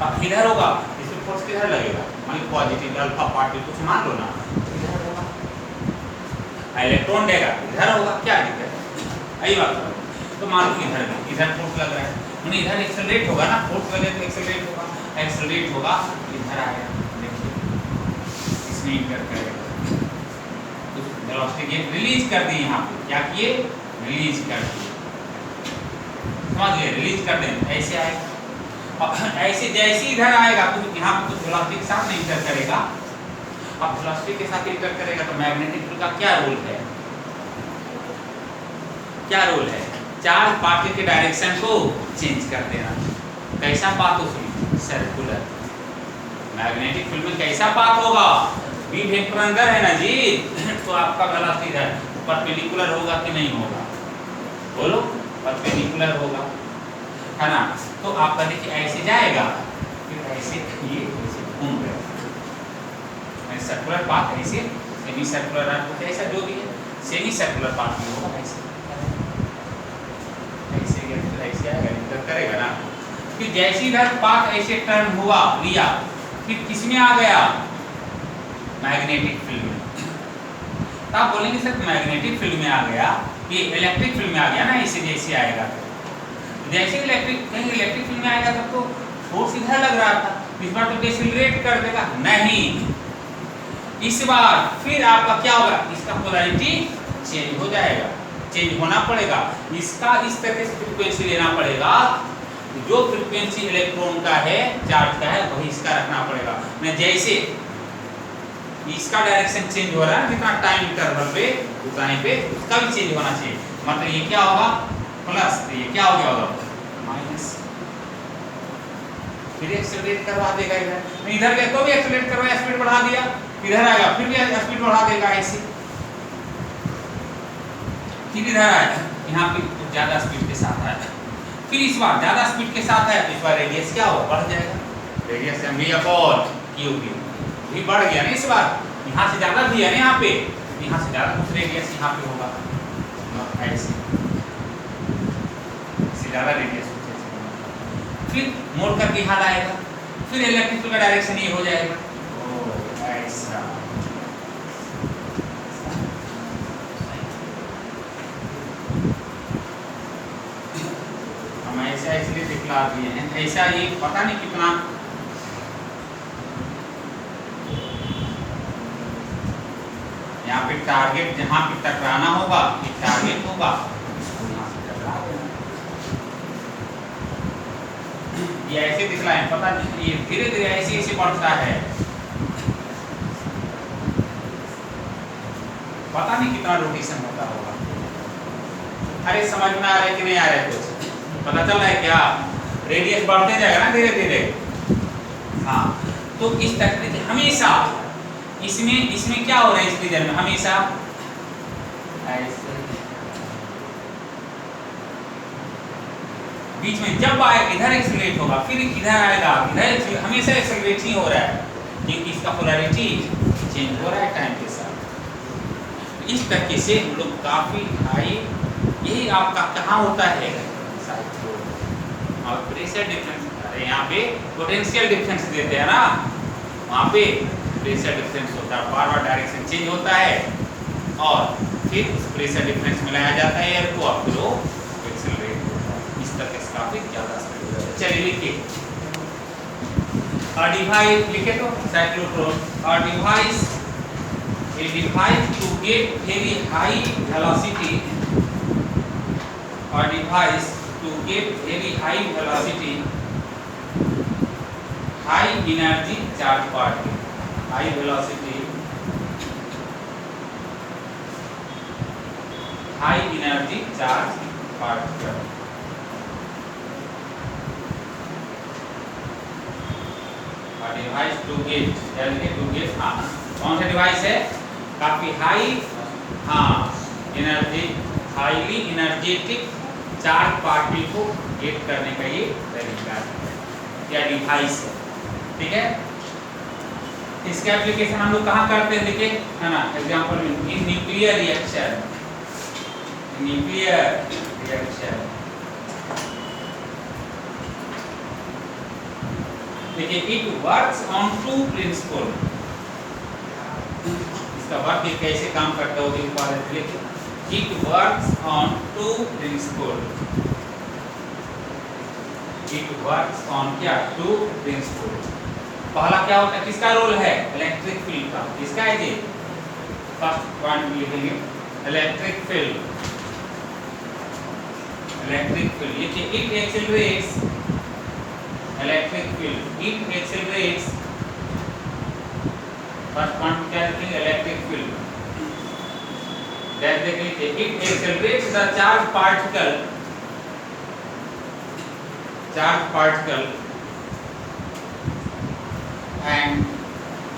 अब इधर होगा, इसमें फोर्स किधर लगेगा, मान पॉजिटिव अल्फा पार्टिकल कुछ मान लो ना, इधर होगा। इलेक्ट्रॉन देगा इधर होगा, क्या दिक्कत है, यही बात है। तो मान लो इधर फोर्स लग रहा है, मैंने इधर एक्सेलरेट होगा ना, फोर्स लगे तो एक्सेलरेट होगा, एक्सेलरेट होगा इधर आएगा, देखिए इसमें इंटर करेगा, तो वेलोसिटी ये रिलीज कर दी, यहाँ पे क्या किए, रिलीज कर दिए, समझ गए, रिलीज कर दें, ऐसे आएगा। अब ऐसे जैसे इधर आएगा तो यहाँ पे कुछ वेलोसिटी के साथ इंटर करेगा। अब वेलोसिटी के साथ इंटर करेगा तो मैग्नेटिक फील्ड का क्या रोल है, क्या रोल है, चार्ज पार्टिकल के डायरेक्शन को चेंज कर देना। कैसा पाथ उसमें, सर्कुलर। मैग्नेटिक फील्ड में कैसा पाथ होगा, v वेक्टर अंदर है ना जी, तो आपका वेलोसिटी इधर परपेंडिकुलर होगा कि नहीं होगा, बोलो, परपेंडिकुलर होगा, है ना। तो आपका देखिए ऐसे जाएगा, फिर ऐसे ये घूम रहा है, सर्कुलर पाथ ऐसे, सेमी सर्कुलर आपको ऐसा जो भी है, सेमी सर्कुलर पाथ में होगा, ऐसे ऐसे आएगा, इंटर करेगा ना। फिर जैसे इधर पाथ ऐसे टर्न हुआ लिया, फिर किसमें आ गया, मैग्नेटिक फील्ड में। तो आप बोलेंगे सर मैग्नेटिक फील्ड में आ गया, ये इलेक्ट्रिक फील्ड में आ गया ना, ऐसे जैसे आएगा, जैसे इलेक्ट्रिक फील्ड में आएगा तब तो फोर्स इधर लग रहा था, इस बार तो डिसएक्सेलरेट कर देगा, नहीं, इस बार फिर आपका क्या होगा, इसका पोलैरिटी चेंज हो जाएगा, चेंज होना पड़ेगा, इसका इस तरह से फ्रीक्वेंसी लेना पड़ेगा जो फ्रीक्वेंसी इलेक्ट्रॉन का है, चार्ज का है, वही इसका रखना पड़ेगा। मैं जैसे इसका डायरेक्शन चेंज हो रहा है जितना टाइम इंटरवल पे उतना ही पे उसका भी चेंज होना चाहिए। मतलब ये क्या होगा प्लस, तो ये क्या हो गया होगा माइनस। फिर एक्सेलरेट करवा देगा इधर, इधर गया तो भी एक्सेलरेट करवाया, स्पीड बढ़ा दिया, इधर आएगा फिर भी स्पीड बढ़ा देगा ऐसे। फिर इधर आएगा, यहाँ पे कुछ ज्यादा स्पीड के साथ आएगा, फिर इस बार ज्यादा स्पीड के साथ आया तो इस बार रेडियस क्या होगा, बढ़ जाएगा। रेडियस v अपॉन क्यू भी बढ़ गया ना इस बार, यहाँ से ज्यादा भी है ना यहाँ पे, यहाँ से ज्यादा कुछ रेडियस यहाँ पे होगा ऐसे, इससे ज्यादा रेडियस फिर मोड़ करके यहाँ आएगा, फिर इलेक्ट्रिक का डायरेक्शन ये हो जाएगा। ओ ऐसा हम ऐसा इसलिए दिखला दिए हैं, ऐसा ये पता नहीं कितना यहाँ पे टारगेट जहाँ पे टकराना होगा, ये टारगेट होगा, यहाँ से टकरा देना। ये ऐसे दिखलाएं, पता नहीं ये धीरे धीरे ऐसे ऐसे बढ़ता है, पता नहीं कितना रोटेशन होता होगा। अरे समझ में आ रहा है कि नहीं आ रहा है, कुछ पता चल रहा है क्या? रेडियस बढ़ते जाएगा ना धीरे धीरे। हाँ, तो इस तकनीक हमेशा इसमें क्या हो रहा है, इस रीजन में हमेशा ऐसे बीच में जब आए इधर एक्सेलरेट होगा, फिर इधर आएगा, इधर हमेशा एक्सेलरेट ही हो रहा है क्योंकि इसका पोलैरिटी चेंज हो रहा है टाइम के साथ। इस तरीके से हम लोग काफी हाई, यही आपका कहाँ होता है और प्रेशर डिफरेंस, अरे यहाँ पे पोटेंशियल डिफरेंस देते हैं ना, वहाँ पे प्रेशर डिफरेंस होता है, बार बार डायरेक्शन चेंज होता है और फिर उस प्रेशर डिफरेंस में लाया जाता है एयर को, अब तो एक्सेलरेट होता है। इस तरह से काफी ज्यादा स्पीड होता है। चलिए लिखिए, a device लिखे तो cyclotron, a device to get very high velocity, a device to get very high velocity, high energy charge particle, high velocity, high energy charge particle, a device to get हाँ कौन सा device है, काफी high हाँ energy, highly energetic charge particle को gate करने का ये तरीका है या डिवाइस है, ठीक है। इसका एप्लीकेशन हम लोग कहाँ करते हैं देखिए, है ना, एग्जांपल इन न्यूक्लियर रिएक्शन, देखिए it works on two principle, इसका वर्क कैसे काम करता है वो इंपॉर्टेंट लिखिए, it works on two principle, it works on क्या, टू प्रिंसिपल। पहला क्या होता है, किसका रोल है, इलेक्ट्रिक फील्ड का, किसका है ये, फर्स्ट पॉइंट लिखेंगे इलेक्ट्रिक फील्ड, इलेक्ट्रिक फील्ड ये it accelerates, electric field it accelerates, first point क्या लिखेंगे इलेक्ट्रिक फील्ड, दैट देख लीजिए it accelerates the charge particle and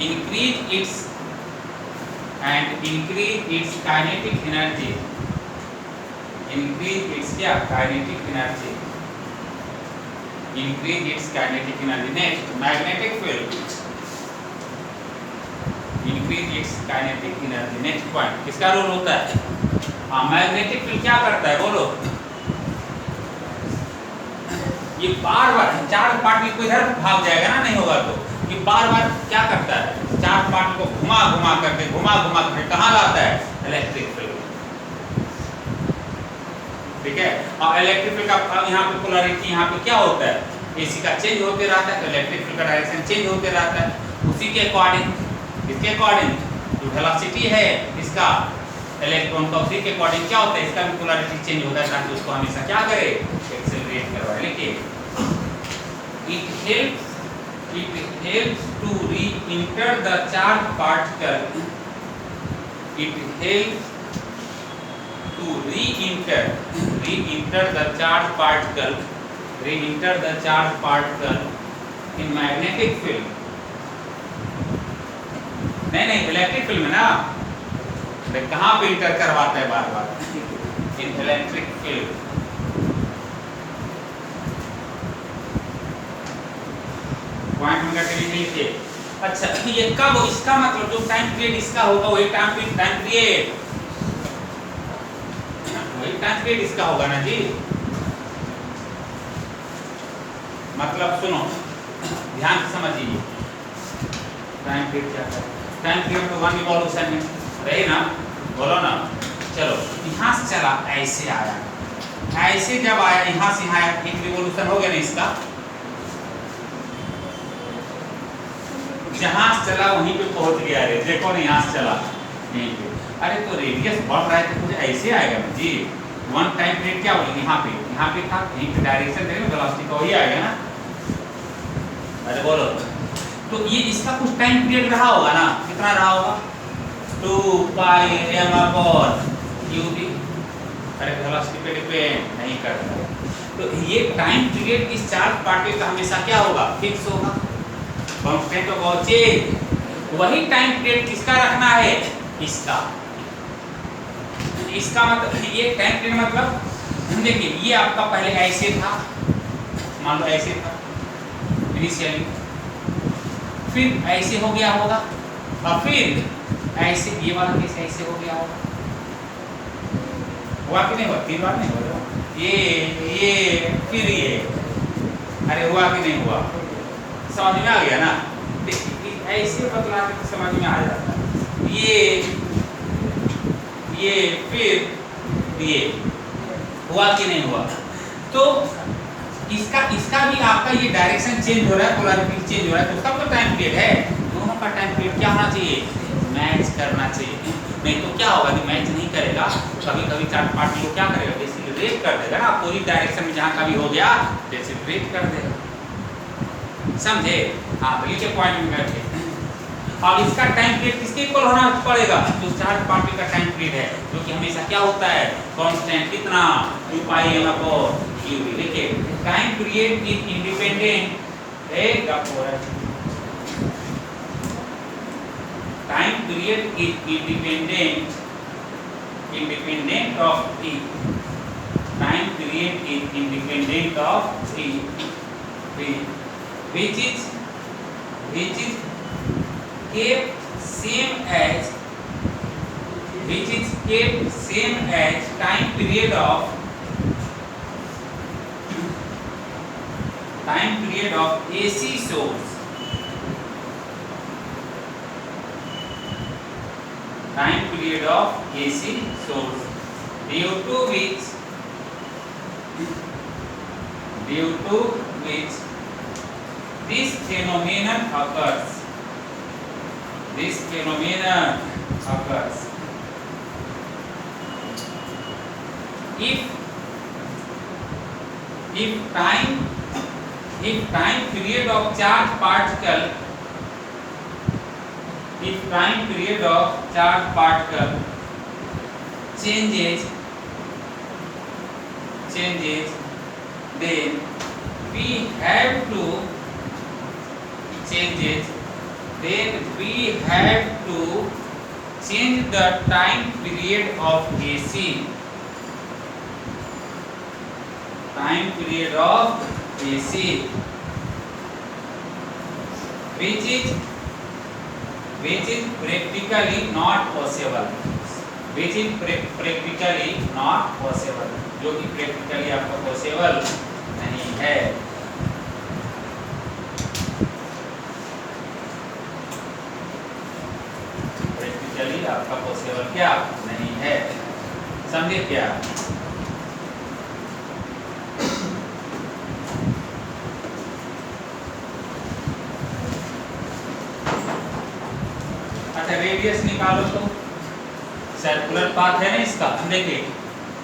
increase its kinetic energy, increase its क्या kinetic energy, increase its kinetic energy। next magnetic field, increase its kinetic energy। next point किसका role होता है, हाँ magnetic field क्या करता है बोलो, ये बार बार चार्ज पार्टिकल को इधर भाग जाएगा ना, नहीं होगा तो ये बार बार क्या करता है, चार्ज पार्टिकल को घुमा घुमा करके कहाँ लाता है, इलेक्ट्रिक फील्ड, ठीक है। और इलेक्ट्रिक फील्ड का यहाँ पे पोलैरिटी यहाँ पे क्या होता है, एसी का चेंज होते रहता है, तो इलेक्ट्रिक फील्ड का डायरेक्शन चेंज होते रहता है, उसी के अकॉर्डिंग, इसके अकॉर्डिंग जो वेलोसिटी है इसका इलेक्ट्रॉन का, उसी के अकॉर्डिंग क्या होता है, इसका भी पोलैरिटी चेंज होता है ताकि उसको हमेशा क्या करे, एक्सेलरेट करवाए। लिखिए it helps to re-enter the charged particle. It helps to re-enter the charged particle in magnetic field. नहीं इलेक्ट्रिक फील्ड में ना, कहाँ पे इंटर करवाता है बार बार? In electric field. पॉइंट में करके लिखिए। अच्छा ये कब, इसका मतलब जो टाइम पीरियड इसका होगा वही टाइम पीरियड इसका होगा ना जी। मतलब सुनो ध्यान से समझिए, टाइम पीरियड क्या है? टाइम पीरियड तो वन इवोल्यूशन है, रही ना, बोलो ना। चलो यहाँ से चला, ऐसे आया, ऐसे जब आया यहाँ से आया, एक रिवोल्यूशन हो गया ना इसका। जहाँ से चला वहीं पे पहुंच गया। रे देखो ना यहाँ से चला यहीं पे। अरे तो रेडियस बढ़ रहा है तो कुछ ऐसे आएगा ना जी। वन टाइम पीरियड क्या बोले, यहाँ पे था, यहीं पे डायरेक्शन देंगे वेलोसिटी का वही आएगा ना। अरे बोलो, तो ये इसका कुछ टाइम पीरियड रहा होगा ना, कितना रहा होगा? 2 पाई m अपॉन ub। अरे वेलोसिटी पे डिपेंड नहीं करता। तो ये टाइम पीरियड इस चार्ज पार्टिकल का हमेशा क्या होगा? फिक्स होगा, कांस्टेंट होगा, चेंज। वही टाइम पीरियड किसका रखना है? इसका। इसका मतलब ये टाइम पीरियड मतलब देखिए, ये आपका पहले ऐसे था, मान लो ऐसे था इनिशियली, फिर ऐसे हो गया होगा, और फिर ऐसे, ये वाला केस ऐसे हो गया होगा। हुआ कि नहीं हुआ? 3 बार नहीं हुआ? ये फिर ये, अरे हुआ कि नहीं हुआ? समझ में आ गया ना? ऐसे बतलाते तो समझ में आ जाता है। ये फिर ये हुआ कि नहीं हुआ? तो इसका भी आपका ये डायरेक्शन चेंज हो रहा है, पोलैरिटी चेंज हो रहा है, तो उसका तो टाइम पीरियड है। दोनों का टाइम पीरियड क्या होना चाहिए? मैच करना चाहिए। नहीं तो क्या होगा, कि मैच नहीं करेगा तो कभी कभी चार्ज पार्टिकल क्या करेगा? डिसेलरेट कर देगा ना, पूरी डायरेक्शन में जहाँ कभी हो गया डिसेलरेट कर देगा। समझे? हाँ, तो ये पॉइंट में बैठे। अब इसका टाइम पीरियड किसके इक्वल होना पड़ेगा? जो चार्ज पार्टिकल का टाइम पीरियड है, जो कि हमेशा क्या होता है? कांस्टेंट। कितना? 2 पाई m अपॉन ub। देखिए time period is independent, time period is independent of t. Time period is independent of t, which is kept same as time period of AC source. Time period of AC source, due to which this phenomenon occurs. If time period of charge particle changes, then we have to change the time period of AC. Which is practically not possible. जो कि practically आपका possible नहीं है। practically आपका possible क्या नहीं है, समझे क्या? रेडियस निकालो तो सर्कुलर पाथ है ना इसका। देखिए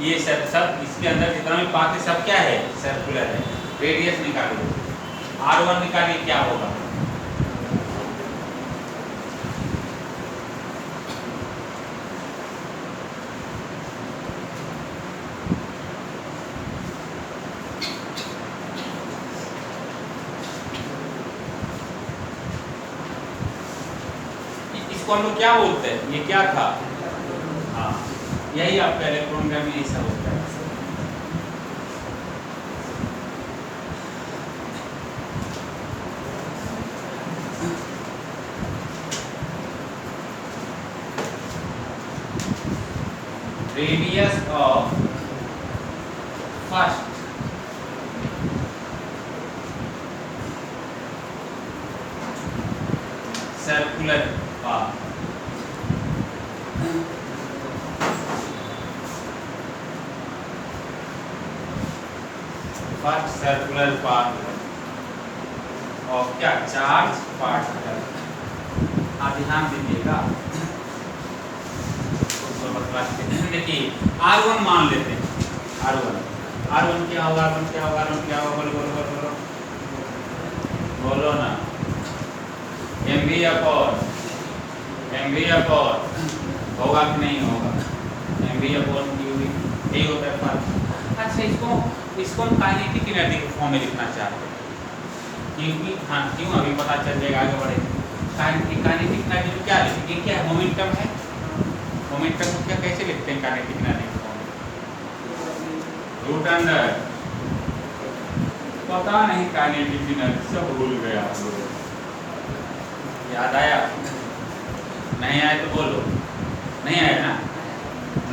ये सब इसके अंदर जितना भी पाथ है सब क्या है? सर्कुलर है। रेडियस निकालो, R1 निकालिए क्या होगा। इसको हम लोग क्या बोलते हैं, ये क्या था, हाँ यही आपका इलेक्ट्रॉन में ऐसा होता है। Radius of first circular path, first circular path of क्या, चार्ज पार्टिकल। आप ध्यान दीजिएगा, देखिए R1 मान लेते हैं, R1 क्या होगा, R1 क्या होगा, R1 क्या होगा, बोलो बोलो बोलो बोलो बोलो ना, mv अपॉन होगा कि नहीं होगा, mv अपॉन qv, यही होता है फर्क। अच्छा इसको हम काइनेटिक एनर्जी के फॉर्म में लिखना चाहते हैं, क्योंकि हाँ क्यों अभी पता चल जाएगा आगे बढ़े। काइनेटिक एनर्जी में क्या लिखेंगे, क्या है, मोमेंटम है, मोमेंटम को क्या कैसे लिखते हैं काइनेटिक एनर्जी के फॉर्म में, रूट अंडर, पता नहीं काइनेटिक एनर्जी सब भूल गया आप लोग, याद आया, नहीं आया तो बोलो, नहीं आया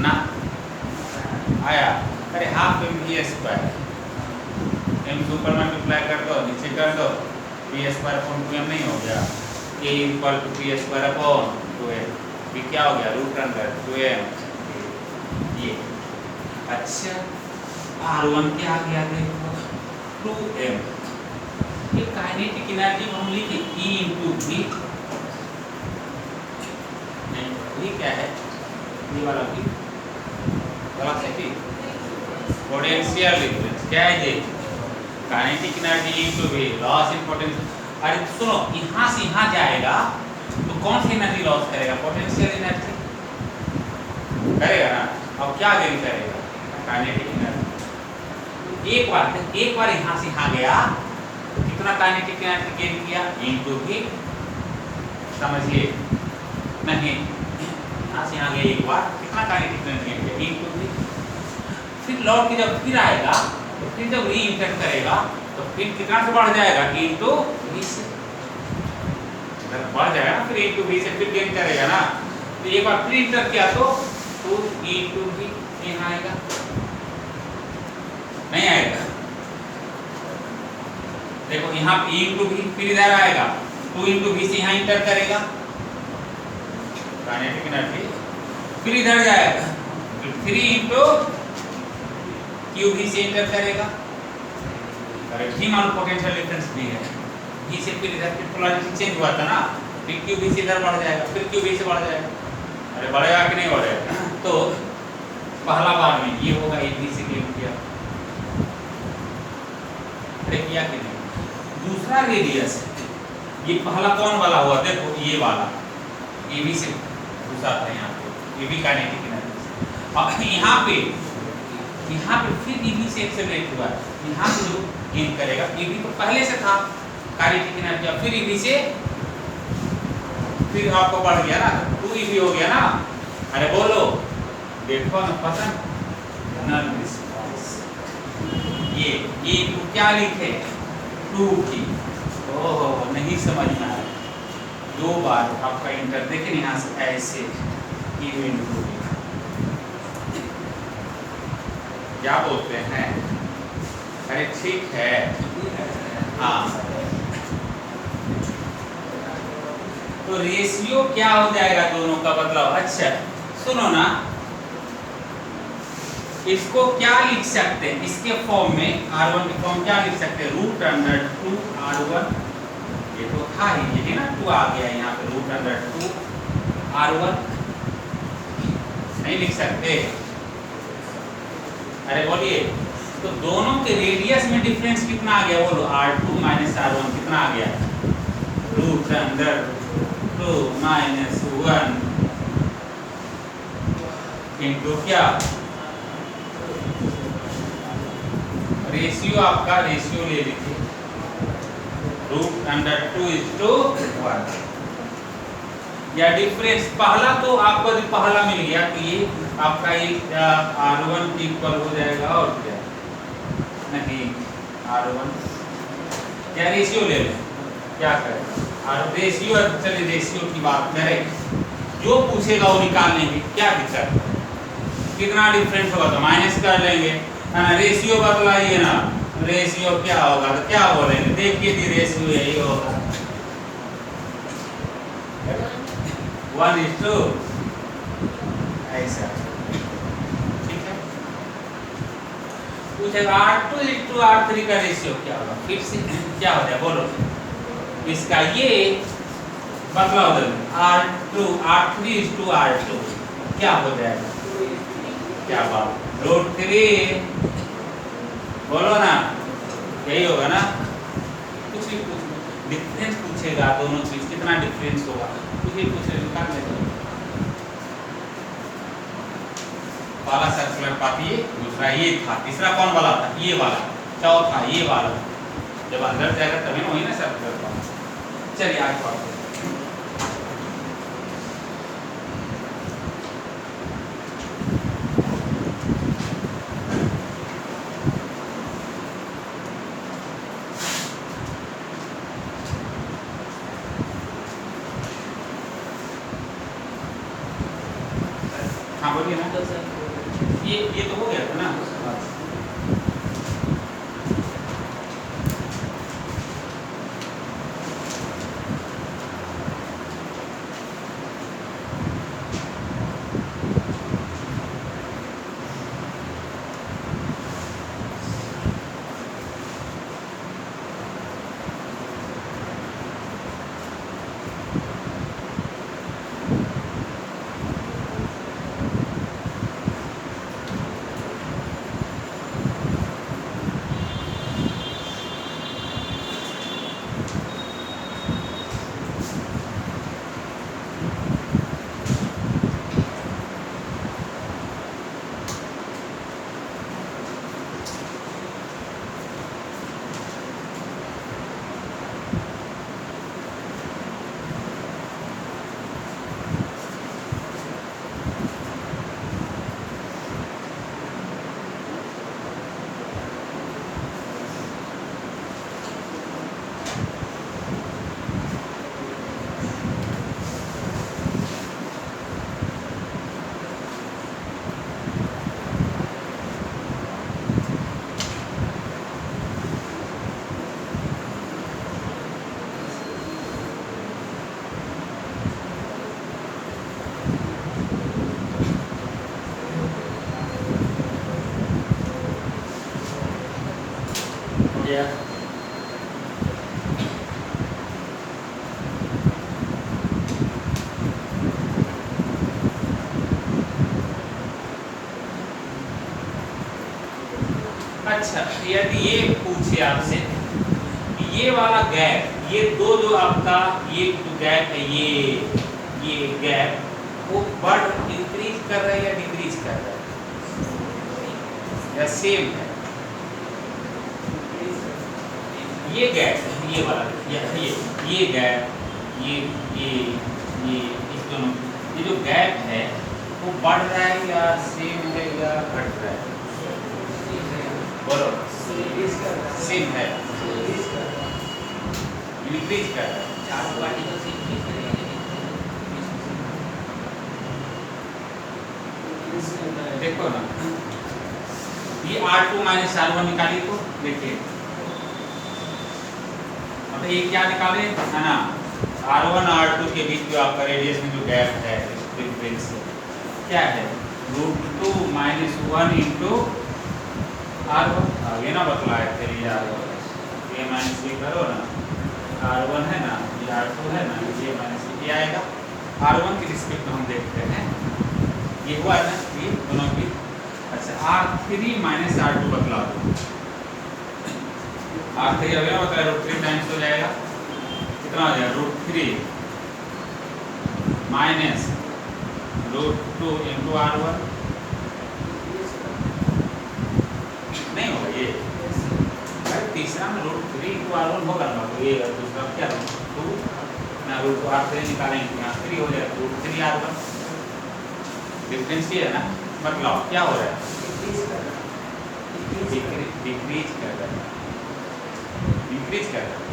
ना आया, अरे हाफ mv स्क्वायर, m के ऊपर मल्टीप्लाई कर दो, नीचे कर दो, p स्क्वायर अपॉन 2m नहीं हो गया, a equal to p square upon 2m, ये क्या हो गया, रूट अंडर 2m, ये अच्छा R1 क्या आ गया देखो 2m, ये काइनेटिक एनर्जी हम लिखे E इंटू V, नहीं ये क्या है, ये वाला भी गलत है कि पोटेंशियल डिफरेंस, क्या है ये, kinetic energy into V, loss in potential. अरे सुनो, यहाँ से यहाँ जाएगा तो कौन सी एनर्जी लॉस करेगा, पोटेंशियल एनर्जी करेगा ना, अब क्या गेन करेगा, काइनेटिक एनर्जी। एक बार यहाँ से यहाँ गया तो कितना काइनेटिक एनर्जी गेन किया, इंटू भी, समझिए नहीं, यहाँ से यहाँ गया एक बार कितना काइनेटिक एनर्जी गेन किया, इंटू भी, फिर लौट के जब फिर आएगा तो फिर जब री इंटर करेगा तो फिर कितना से बढ़ जाएगा, इंटू भी से बढ़ जाएगा ना, फिर इंटू भी से फिर गेन करेगा ना, तो एक बार फिर इंटर किया तो 2 इंटू भी यहाँ आएगा, नहीं आएगा, देखो यहाँ पे इंटू भी, फिर इधर आएगा 2 इंटू भी से यहाँ इंटर करेगा काइनेटिक एनर्जी, फिर इधर जाएगा 3 इंटू क्यू भी से इंटर करेगा, अरे भी मान पोटेंशियल डिफरेंस भी है, भी से फिर इधर फिर पोलैरिटी चेंज हुआ था ना, फिर क्यू भी से इधर बढ़ जाएगा, फिर क्यू भी से बढ़ जाएगा, अरे बढ़ेगा कि नहीं बढ़ेगा, तो पहला बार में ये होगा, ए बी से गेन किया, अरे किया कि नहीं, दूसरा रेडियस, ये पहला कौन वाला हुआ, देखो ये वाला ए बी से घुसा था यहाँ पे, ये भी काइनेटिक एनर्जी, अब यहाँ पे फिर ई बी से एक्सेलरेट हुआ, यहाँ पे जो गेन करेगा, ई बी तो पहले से था काइनेटिक एनर्जी, फिर ई बी से फिर आपको बढ़ गया ना, 2 ई बी हो गया ना, अरे बोलो देखो ना, पता नल रिस्पांस, ये तो क्या लिखे 2 की, ओहो नहीं समझ में आया, 2 बार आपका इंटर देखें यहाँ से ऐसे इवेंट हो गया, क्या बोलते हैं, अरे ठीक है, हाँ तो रेशियो क्या हो जाएगा दोनों का बदलाव, अच्छा सुनो ना, इसको क्या लिख सकते हैं, इसके फॉर्म में R1 की फॉर्म क्या लिख सकते हैं, रूट अंडर 2 R1, ये तो था ही, ये ना 2 आ गया यहाँ पे, रूट अंडर 2 R1 नहीं लिख सकते, अरे बोलिए, तो दोनों के रेडियस में डिफरेंस कितना आ गया, बोलो R2 - माइनस R1 कितना आ गया, रूट अंडर 2 माइनस 1 इंटू क्या, रेशियो आपका रेशियो ले लीजिए, रूट अंडर 2:1 या डिफरेंस। पहला तो आपको पहला मिल गया कि ये आपका एक R1 की इक्वल हो जाएगा और क्या नहीं, R1 या रेशियो ले लें, क्या करें और रेशियो, चलिए रेशियो की बात करें, जो पूछेगा वो निकाल लेंगे, क्या दिक्कत है, कितना डिफरेंस होगा तो माइनस कर लेंगे, है ना। रेशियो बदलाइए ना, रेशियो क्या होगा तो क्या बोलेंगे, देखिए जी रेशियो यही होगा 1:2 ऐसा, ठीक है। पूछेगा R2:R3 का रेशियो क्या होगा, फिर से क्या हो जाए बोलो, इसका ये बदलाव R3:R2 क्या हो जाएगा, क्या बात, √3 बोलो ना, यही होगा ना। कुछ भी डिफरेंस पूछेगा दोनों चीज कितना डिफरेंस होगा, कुछ भी पूछे निकाल लेते। पहला सर्कुलर पाथ ये, दूसरा ये था, तीसरा कौन वाला था, ये वाला, चौथा ये वाला, जब अंदर जाएगा तभी ना, वही ना सर्कुलर पाथ। चलिए आगे पढ़ते हैं। हाँ बोलिए ना, ये तो हो गया था ना। Yeah. अच्छा, यदि ये पूछे आपसे कि ये वाला गैप, ये दो जो आपका ये गैप है, ये गैप वो बढ़ इंक्रीज कर रहा है या डिक्रीज कर रहा है या सेम है, ये गैप, ये वाला ये गैप, ये इस दोनों, ये जो गैप है वो बढ़ रहा है या सेम है या घट रहा है, बोलो। सेम है, इंक्रीज कर रहा है। देखो ना, ये R2 माइनस R1 निकाली तो देखिए, अब ये क्या निकाले है ना, R1 R2 के बीच जो आपका रेडियस में जो गैप है, डिफरेंस क्या है, √2 माइनस 1 इंटू R1, आगे ना बतलाया थे ये R1, ये माइनस ये करो ना, R1 है ना, ये R2 है ना, ये माइनस ये आएगा। R1 की रिस्पेक्ट में हम देखते हैं, ये हुआ ना ये दोनों की। अच्छा, R3 माइनस R2 बतला दो, R3 हो गया मतलब √3 टाइम्स हो जाएगा, कितना हो जाएगा √3 माइनस √2 इंटू R1, नहीं होगा ये भाई, तीसरा में √3 इंटू R1 होगा ना, तो ये दूसरा क्या होगा 2 ना √2 R3 निकालेंगे तो यहाँ 3 हो जाएगा, √3 R1 डिफरेंस ये है ना, मतलब क्या हो रहा है डिक्रीज कर रहा है, इंक्रीज कर रहा है,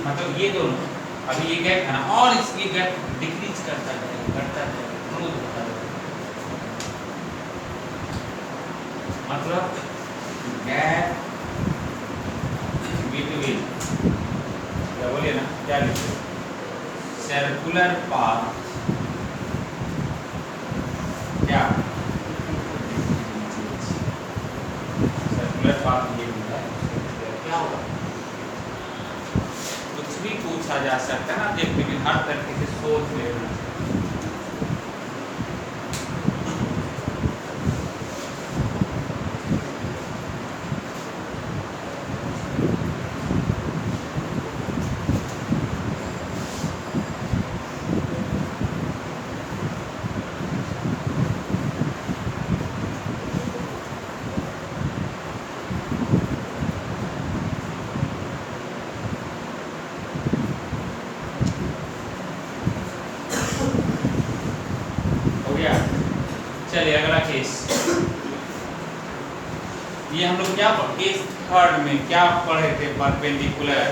मतलब ये दोनों अभी ये गैप है ना, और इसकी गैप डिक्रीज करता है, घटता है, क्लोज होता है, मतलब गैप बिटवीन क्या बोलिए ना, क्या लिखते सर्कुलर पाथ, क्या सर्कुलर पाथ ये होता है, क्या होगा कुछ भी पूछा जा सकता है ना, देखते हैं हर तरीके से सोच लेना। चलिए अगला केस, ये हम लोग क्या केस थर्ड में क्या पढ़े थे, परपेंडिकुलर,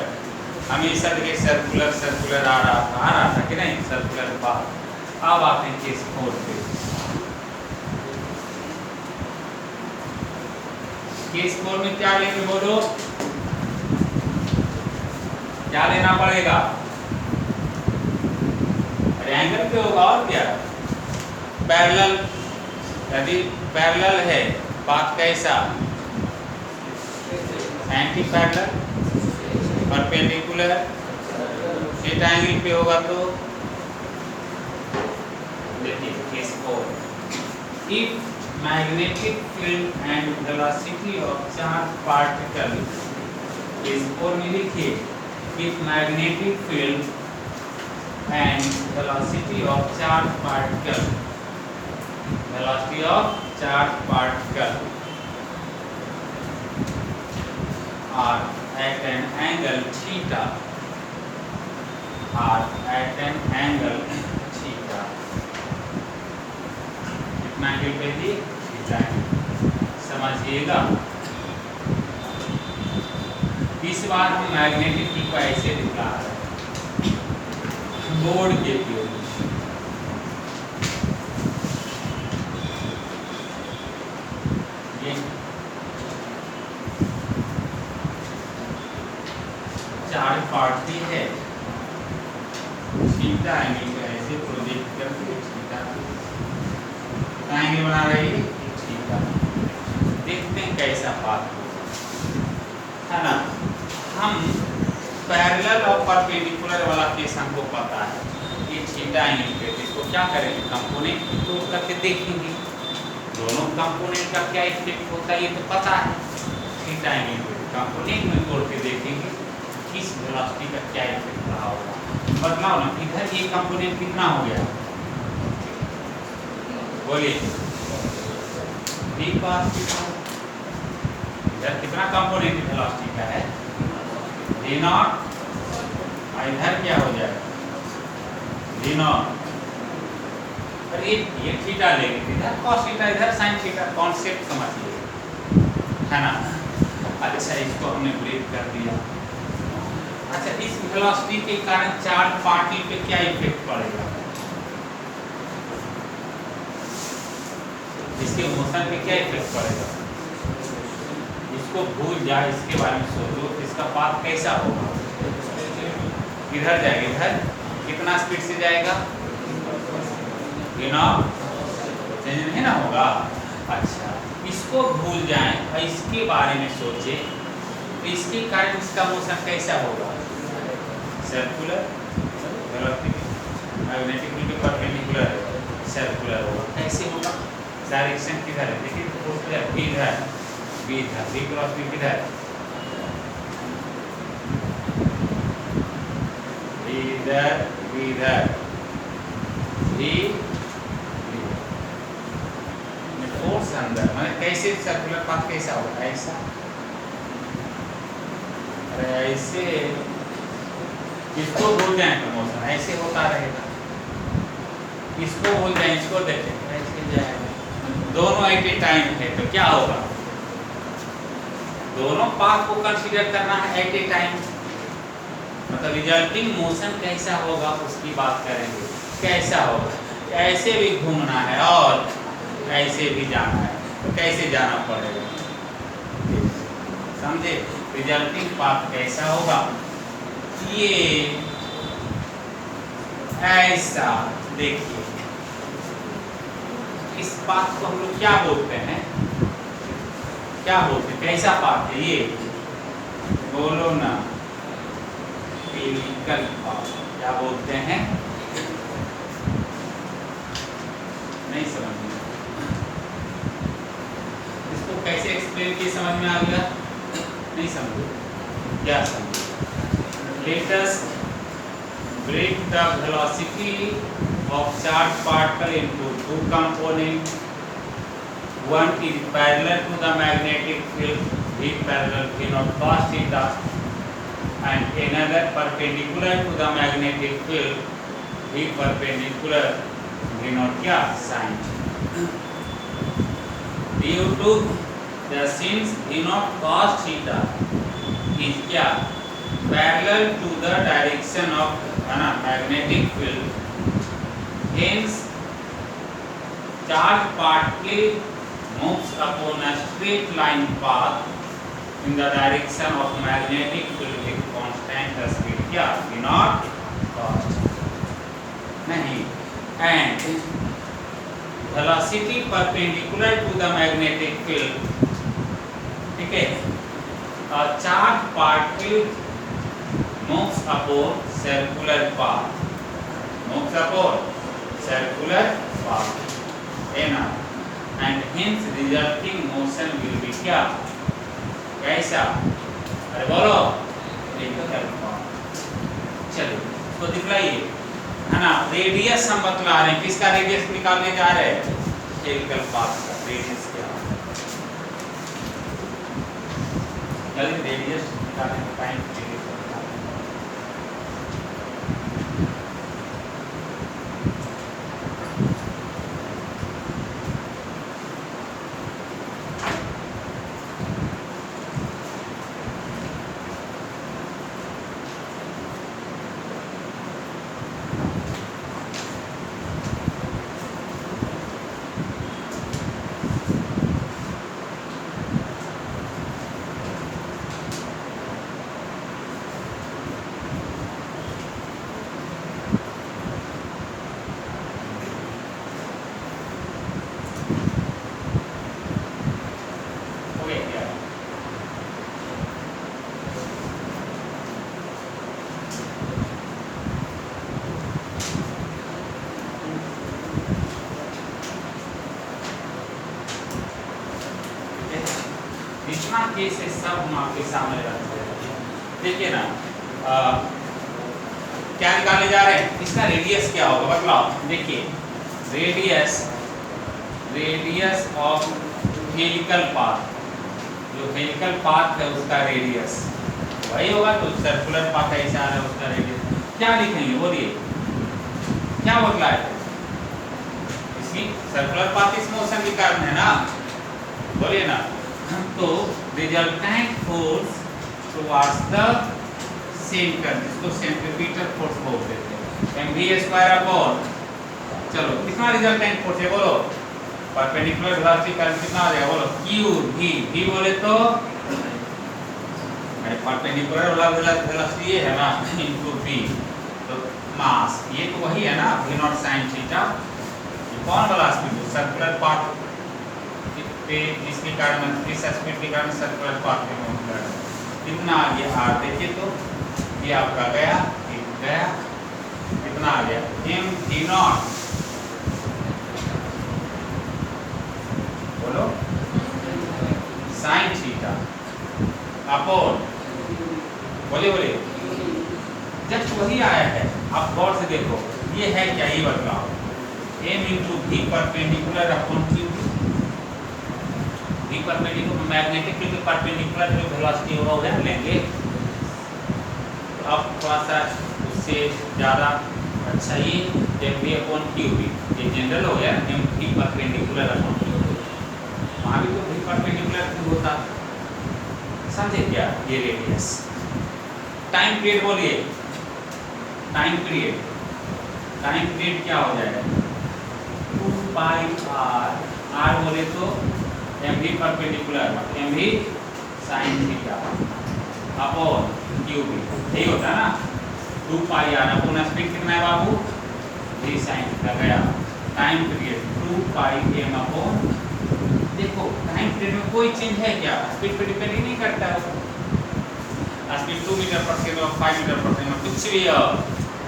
हमेशा देखिए सर्कुलर सर्कुलर आ रहा था कि नहीं, सर्कुलर पाथ। अब आते हैं केस फोर्थ पे, केस फोर में क्या लेंगे बोलो, क्या लेना पड़ेगा, एंगल पे होगा और क्या, पैरेलल, यदि पैरेलल है पाथ कैसा, anti parallel, perpendicular, theta angle पे होगा तो देखिए case 4, if magnetic field and velocity of charge particle, case 4 में लिखिए if magnetic field and velocity of charge particle, velocity of charged particle are at an angle theta, are at an angle theta, कितना angle पे जी, theta, समझिएगा। इस बार हम magnetic field को ऐसे दिखा रहे हैं बोर्ड के उपयोग, चार्ज पार्टी है, थीटा एंगल को ऐसे प्रोजेक्ट करके थीटा एंगल बना रही है, थीटा, देखते हैं कैसा पाथ है ना। हम पैरेलल और परपेंडिकुलर वाला केस हमको पता है, ये थीटा एंगल पे, इसको क्या करेंगे कंपोनेंट तोड़ करके देखेंगे, दोनों कंपोनेंट का क्या इफेक्ट होता है ये तो पता है, थीटा एंगल पे कंपोनेंट में तोड़ के देखेंगे किस वेलोसिटी का क्या इफेक्ट रहा होगा। बदलाव ना, इधर ये कंपोनेंट कितना हो गया बोलिए, इधर कितना कंपोनेंट वेलोसिटी का है v0, इधर क्या हो जाएगा v0, और ये थीटा लेंगे, इधर cos थीटा, इधर sin थीटा, कॉन्सेप्ट समझिए है ना। अच्छा इसको हमने ब्रेक कर दिया। अच्छा इस वेलोसिटी के कारण चार्ज पार्टिकल पे क्या इफेक्ट पड़ेगा, इसके मोशन पे क्या इफेक्ट पड़ेगा, इसको भूल जाए, इसके बारे में सोचो, इसका पाथ कैसा होगा, इधर जाएगा, इधर कितना स्पीड से जाएगा, चेंज नहीं ना होगा। अच्छा इसको भूल जाएं और इसके बारे में सोचे तो इसके कारण इसका मोशन कैसा होगा, सर्कुलर, मैग्नेटिक फील्ड के परपेंडिकुलर सर्कुलर होगा, कैसे होगा, डायरेक्शन किधर है, देखिए इधर बी इधर, बी क्रॉस बी किधर, बी इधर, बी इधर, बी फोर्स अंदर, मैंने कैसे सर्कुलर पाथ कैसा होगा, ऐसा, अरे ऐसे, इसको भूल जाए प्रमोशन, ऐसे होता रहेगा, इसको भूल जाए, इसको देखें ऐसे जाएगा, दोनों एट ए टाइम है तो क्या होगा, दोनों पाथ को कंसीडर करना है एट ए टाइम, मतलब रिजल्टिंग मोशन कैसा होगा उसकी बात करेंगे, कैसा होगा, ऐसे भी घूमना है और ऐसे भी जाना है तो कैसे जाना पड़ेगा, समझे, रिजल्टिंग पाथ कैसा होगा, ये ऐसा, देखिए इस पाथ को हम लोग क्या बोलते हैं, क्या बोलते हैं, कैसा पाथ है ये, बोलो ना, हेलिकल पाथ, क्या बोलते हैं, नहीं समझ में, इसको कैसे एक्सप्लेन किए समझ में आ गया, नहीं समझे, क्या समझे, let us break the velocity of charged particle into two components, one is parallel to the magnetic field V parallel V naught cos theta and another perpendicular to the magnetic field V perpendicular V naught क्या sin due to the since V naught cos theta is क्या parallel to the direction of magnetic field, hence charged particle moves upon a straight line path in the direction of magnetic field with constant speed क्या V naught cos नहीं, and velocity perpendicular to the magnetic field, ठीक है, a charged particle moves upon circular path, moves upon circular path, है ना, and hence resulting motion will be क्या, कैसा, अरे बोलो, हेलिकल पाथ, चलो इसको दिखलाइए, है ना, रेडियस हम बतला रहे हैं, किसका रेडियस निकालने जा रहे हैं, हेलिकल पाथ का रेडियस क्या है, जल्दी रेडियस निकालने का टाइम, इतना केस है, सब हम आपके सामने रखते हैं, देखिए ना, क्या निकालने जा रहे हैं, इसका रेडियस क्या होगा बतलाओ, देखिए रेडियस ऑफ हेलिकल पाथ, जो हेलिकल पाथ है उसका रेडियस वही होगा, तो सर्कुलर पाथ ऐसा आ रहा है उसका रेडियस क्या लिखेंगे, बोलिए क्या बतला है, इसकी सर्कुलर पाथ इस मोशन के कारण है ना, बोलिए ना, तो resultant force towards the centre, जिसको सेंट्रीपिटल फोर्स बोलते हैं, mv² अपॉन, चलो कितना रिजल्टेंट फोर्स है बोलो, परपेंडिकुलर वेलोसिटी करंट कितना आ जाएगा बोलो, q v बोले तो परपेंडिकुलर वाला वेलोसिटी ये है ना इनटू v, तो मास ये तो वही है ना v नॉट sin थीटा, कौन वाला स्पीड, सर्कुलर पाथ पे जिसके कारण इस स्पीड के कारण सर्कुलर पाथ में मूव कर रहा है, कितना आ गया r, देखिए तो ये आपका गया, कितना आ गया m v नॉट, बोलो sin क्या ये बतलाओ। m into v perpendicular upon q, v perpendicular magnetic field के परपेंडिकुलर जो वेलोसिटी होगा वह लेंगे। तो अब थोड़ा सा उससे ज़्यादा अच्छा ये m v upon q v, ये जनरल हो गया m v perpendicular upon q, वहाँ भी तो v परपेंडिकुलर होता, समझे क्या। ये रेडियस टाइम पीरियड बोलिए, टाइम पीरियड क्या हो जाएगा 2 पाई r बोले तो एम भी परपेंडिकुलर एम भी साइन थीटा अपॉन क्यू भी, यही होता है ना 2 पाई r अपॉन स्पीड कितना है बाबू v साइन थीटा गया। टाइम पीरियड 2 पाई m अपॉन, देखो टाइम पीरियड में कोई चेंज है क्या, स्पीड पे डिपेंड ही नहीं करता है, स्पीड 2 मीटर पर सेकंड और 5 मीटर पर सेकंड कुछ भी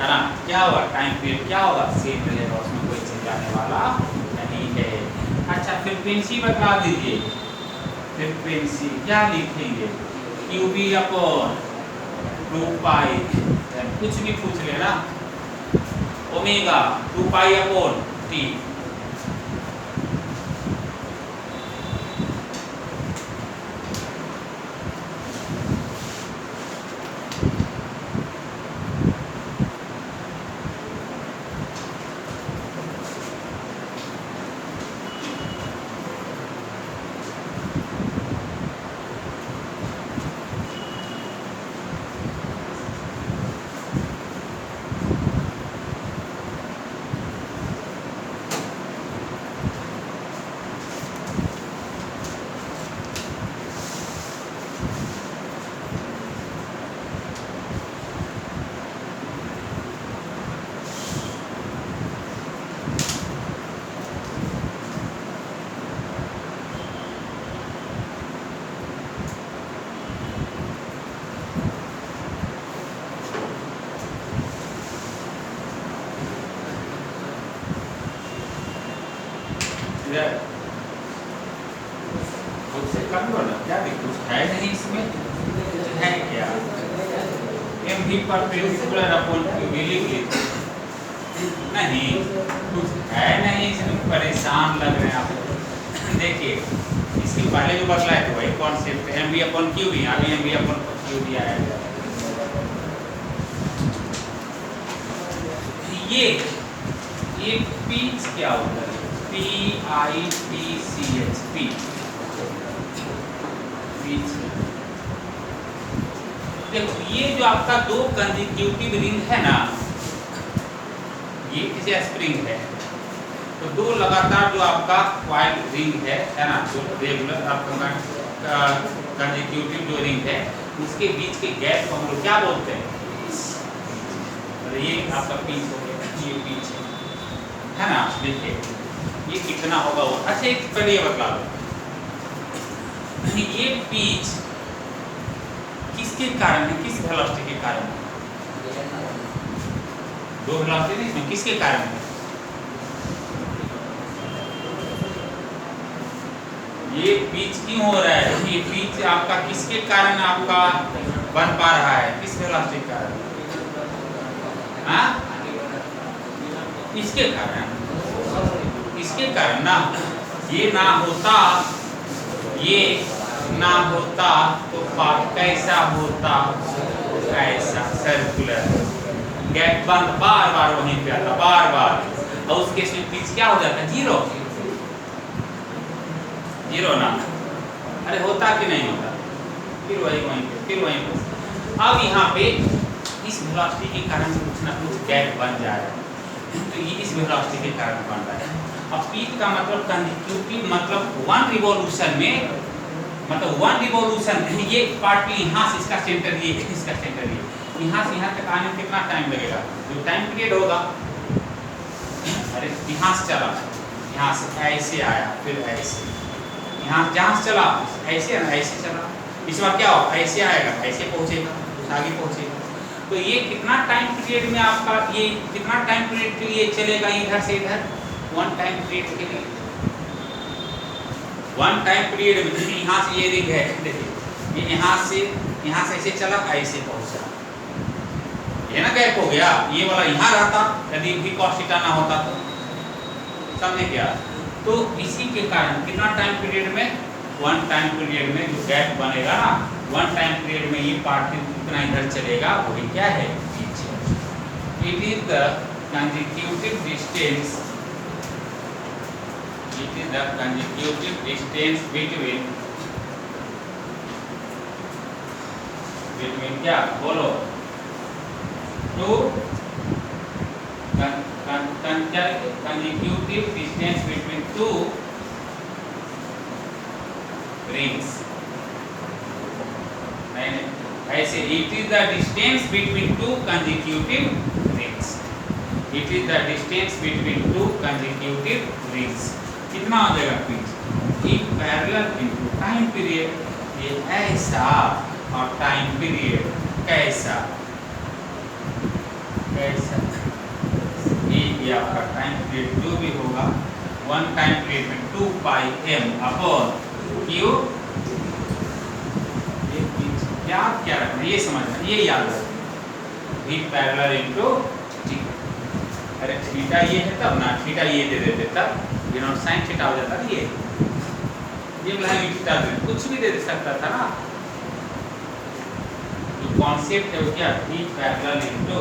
है ना, क्या होगा टाइम पीरियड क्या होगा सेम रहेगा, उसमें कोई चेंज आने वाला नहीं है। अच्छा फ्रीक्वेंसी बता दीजिए, फ्रीक्वेंसी क्या लिखेंगे क्यू बी अपॉन 2 पाई, कुछ भी पूछ लेना, ओमेगा 2 पाई अपॉन टी, उससे कर लो ना, क्या कुछ है नहीं इसमें, है क्या एम भी परपेंडिकुलर अपॉन क्यू भी लिख लीजिए, नहीं कुछ है नहीं इसमें, परेशान लग रहे हैं आप। देखिए इसके पहले जो बतलाए थे वही कॉन्सेप्ट एम भी अपॉन क्यू भी, यहाँ भी एम भी अपॉन क्यू भी आया है। ये पीच क्या होता है, PITCH पीच, देखो ये जो आपका दो कंसेक्यूटिव रिंग है ना, ये किसी स्प्रिंग है, तो दो लगातार जो आपका कॉइल रिंग है ना, जो रेगुलर आपका कंसेक्यूटिव जो रिंग है उसके बीच के गैप को हम लोग क्या बोलते हैं, और ये आपका पीच हो गया, ये पीच है ना। देखिए ये कितना होगा वो, अच्छा एक पहले ये बता दो ये पीच किसके कारण है, किस वेलोसिटी के कारण है, दो वेलोसिटी नहीं इसमें, किसके कारण है, ये पीच क्यों हो रहा है, ये पीच आपका किसके कारण आपका बन पा रहा है, किस वेलोसिटी के कारण, हाँ इसके कारण, इसके कारण ना, ये ना होता, ये ना होता तो बात कैसा होता, ऐसा सर्कुलर गैप बंद बार बार वहीं पे आता, बार बार, और उस केस में पिच क्या हो जाता है, जीरो, जीरो ना, अरे होता कि नहीं होता, फिर वही वहीं पे, फिर वहीं पे। अब यहाँ पे इस वेलोसिटी के कारण कुछ ना कुछ गैप बन जा रहा है, तो ये इस वेलोसिटी के कारण बन रहा है। अब पीच का मतलब कंसेक्यूटिव, मतलब वन रिवॉल्यूशन में, मतलब वन रिवॉल्यूशन, ये पार्टली यहाँ से इसका सेंटर ये, इसका सेंटर ये, यहाँ से यहाँ तक आने में कितना टाइम लगेगा, जो टाइम पीरियड होगा, अरे यहाँ से चला, यहाँ से ऐसे आया, फिर ऐसे, यहाँ जहाँ से चला ऐसे ना, ऐसे चला, इस बार क्या होगा, ऐसे आएगा, ऐसे पहुँचेगा, आगे पहुँचेगा, तो ये कितना टाइम पीरियड में आपका, ये कितना टाइम पीरियड के लिए चलेगा इधर से इधर, वन टाइम पीरियड के लिए, वन टाइम पीरियड में। यहाँ से ये रिंग है, देखिए ये यहाँ से ऐसे चला, ऐसे पहुँचा, ये ना गैप हो गया, ये वाला यहाँ रहता यदि भी cos थीटा ना होता तो, समझे क्या? तो इसी के कारण कितना टाइम पीरियड में, वन टाइम पीरियड में जो गैप बनेगा ना, वन टाइम पीरियड में ये पार्टिकल कितना इधर चलेगा, वही क्या है, पीछे। It is the consecutive distance, it is the consecutive distance between क्या, बोलो, to consecutive distance between two rings, नहीं ऐसे, it is the distance between two consecutive rings, it is the distance between two consecutive rings, कितना हो जाएगा पीछे, if parallel into time period, ये ऐसा, और टाइम पीरियड कैसा, कैसा, ये आपका टाइम पीरियड जो भी होगा, वन टाइम पीरियड में 2 पाई m अपॉन क्यू, क्या क्या रखना, ये समझना, ये याद रखना, v पैरेलल इनटू t, अरे थीटा ये है तब ना, थीटा ये दे देते तब ये नॉट साइन थीटा हो जाता ना, ये वाला थीटा कुछ भी दे सकता था ना, कॉन्सेप्ट है वो क्या, v पैरेलल इनटू,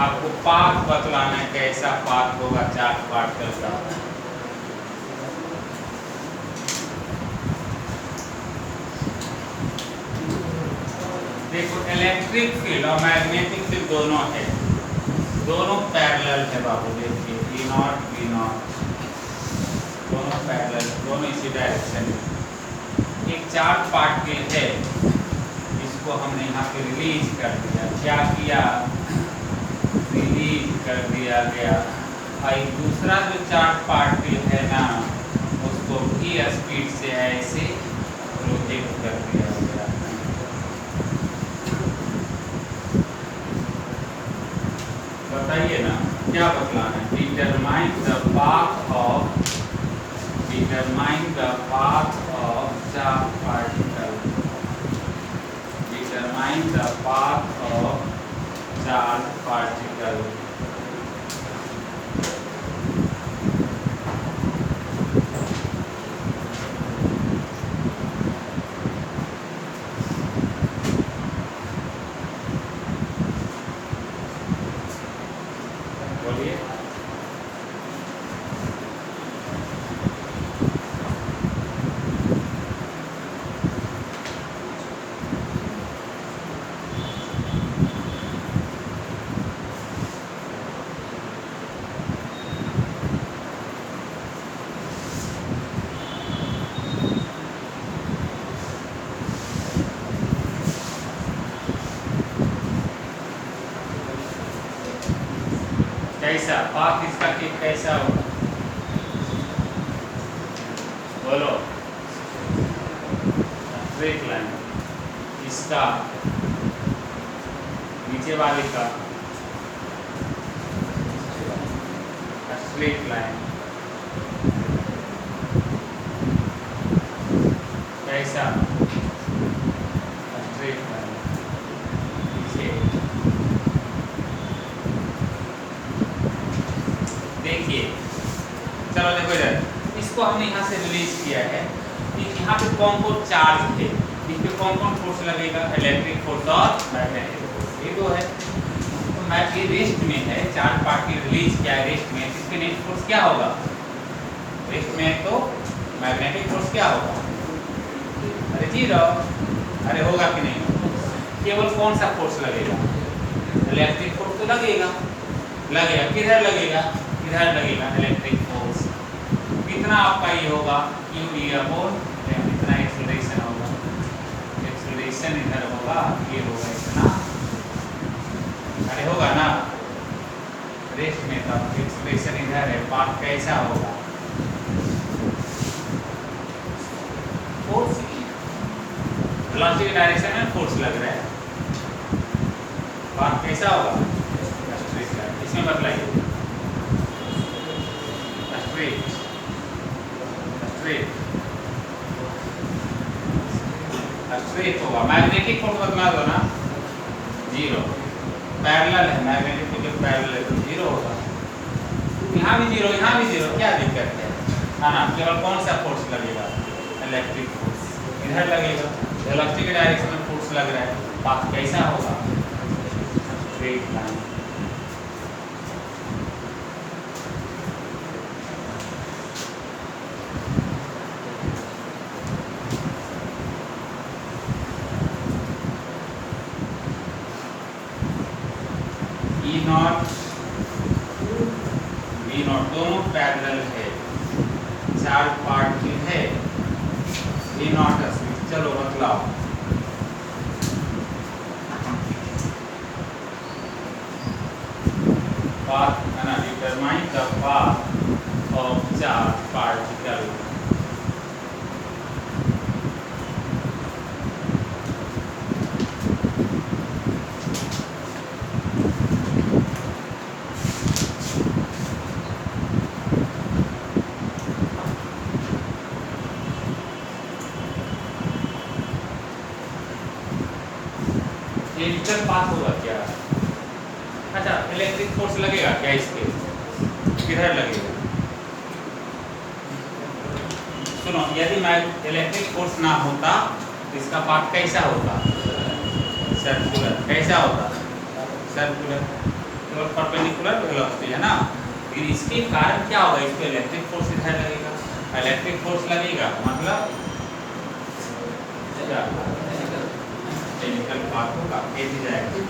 आपको पाथ बतलाना है, कैसा पाथ होगा चार्ज पार्टिकल का। देखो इलेक्ट्रिक फील्ड और मैग्नेटिक फील्ड दोनों है, दोनों पैरेलल है बाबू, देखिए E नॉट V नॉट दोनों पैरेलल, दोनों इसी डायरेक्शन में। एक चार्ज पार्टिकल है, इसको हमने यहाँ पे रिलीज कर दिया, क्या किया, रिलीज कर दिया गया। और दूसरा जो चार्ज पार्टिकल है ना, उसको भी स्पीड से ऐसे प्रोजेक्ट कर दिया गया। बताइए ना क्या बतलाना है, determine the path of, determine the path of charge particle, determine the path of charge particle. बोलिए, कैसा पाथ इसका कि कैसा होगा, बोलो, स्ट्रेट लाइन, इसका नीचे वाले का स्ट्रेट लाइन, कैसा स्ट्रेट लाइन, पीछे देखिए, चलो देखो इधर, इसको हमने यहाँ से रिलीज किया है, यहाँ पे कौन कौन चार्ज है, इस पे कौन कौन फोर्स लगेगा, इलेक्ट्रिक फोर्स और मैग्नेटिक फोर्स, ये दो है। तो मैं ये रेस्ट में है, चार्ज पार्टिकल रिलीज किया है रेस्ट में, इसके नेट फोर्स क्या होगा, रेस्ट में तो मैग्नेटिक फोर्स क्या होगा, अरे जी रहो, अरे होगा कि नहीं, केवल कौन सा फोर्स लगेगा, इलेक्ट्रिक फोर्स तो लगेगा, लगेगा किधर लगेगा, इधर लगेगा इलेक्ट्रिक फोर्स, कितना आपका ये होगा क्यू ई अपॉन इतना एक्सेलरेशन होगा, एक्सेलरेशन इधर होगा, ये होगा इतना, अरे होगा ना रेस्ट में, तब एक्सेलरेशन इधर है, पाथ कैसा होगा फोर्स, वेलोसिटी के डायरेक्शन में फोर्स लग रहा है, पाथ कैसा होगा इसमें बतलाइए, स्ट्रेट स्ट्रेट स्ट्रेट होगा। मैग्नेटिक फोर्स बदला दो ना, जीरो, पैरेलल है, मैग्नेटिक फोर्स जब पैरेलल है तो जीरो होगा, यहाँ भी जीरो यहाँ भी जीरो, क्या दिक्कत है, हाँ ना, केवल कौन सा फोर्स लगेगा, इलेक्ट्रिक फोर्स इधर लगेगा, वेलोसिटी के डायरेक्शन में फोर्स लग रहा है, पाथ कैसा होगा straight line. E naught V naught दोनों पैरेलल है, चार्ज पार्टिकल है, ई नॉट चलो बतलाओ, पाथ है ना, determine the path of charge particle, electrical path होगा क्या, अच्छा इलेक्ट्रिक फोर्स लगेगा क्या इसके, किधर लगेगा, सुनो यदि मैं इलेक्ट्रिक फोर्स ना होता तो इसका पाथ कैसा होता, सर्कुलर, कैसा होता सर्कुलर, केवल परपेंडिकुलर वेलोसिटी है ना, फिर इसके कारण क्या होगा, इस पे इलेक्ट्रिक फोर्स इधर लगेगा, इलेक्ट्रिक फोर्स लगेगा मतलब केमिकल पाथ होगा, कैसे जाएगा।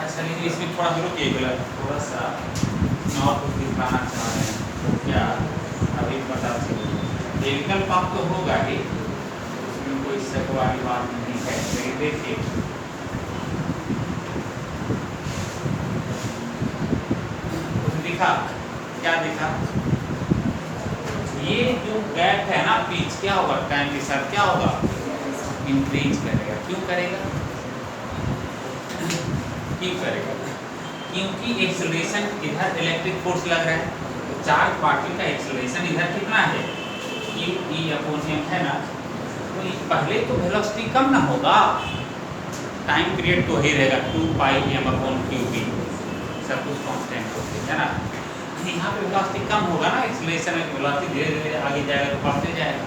अच्छा लेकिन इसमें थोड़ा रुकिए, थोड़ा सा और कुछ दिखाना चाह रहे हैं, तो क्या अभी पता चले, केमिकल पाथ तो होगा ही, उसमें कोई शक वाली बात नहीं है, लेकिन देखिए कुछ दिखा, क्या दिखा, ये जो गैप है ना पिच, क्या होगा टाइम के साथ क्या होगा इंक्रीज करेगा, क्यों करेगा, क्यों करेगा, क्योंकि एक्सेलरेशन इधर इलेक्ट्रिक फोर्स लग रहा है, तो चार्ज पार्टिकल का एक्सेलरेशन इधर कितना है क्यू ई अपॉन एम है ना, तो पहले तो वेलोसिटी कम ना होगा, टाइम पीरियड तो ही रहेगा 2 pi m upon Q B, सब कुछ कांस्टेंट होते है ना, यहाँ पे वेलोसिटी कम होगा ना, एक्सेलरेशन में वेलोसिटी धीरे धीरे आगे जाएगा तो बढ़ते जाएगा,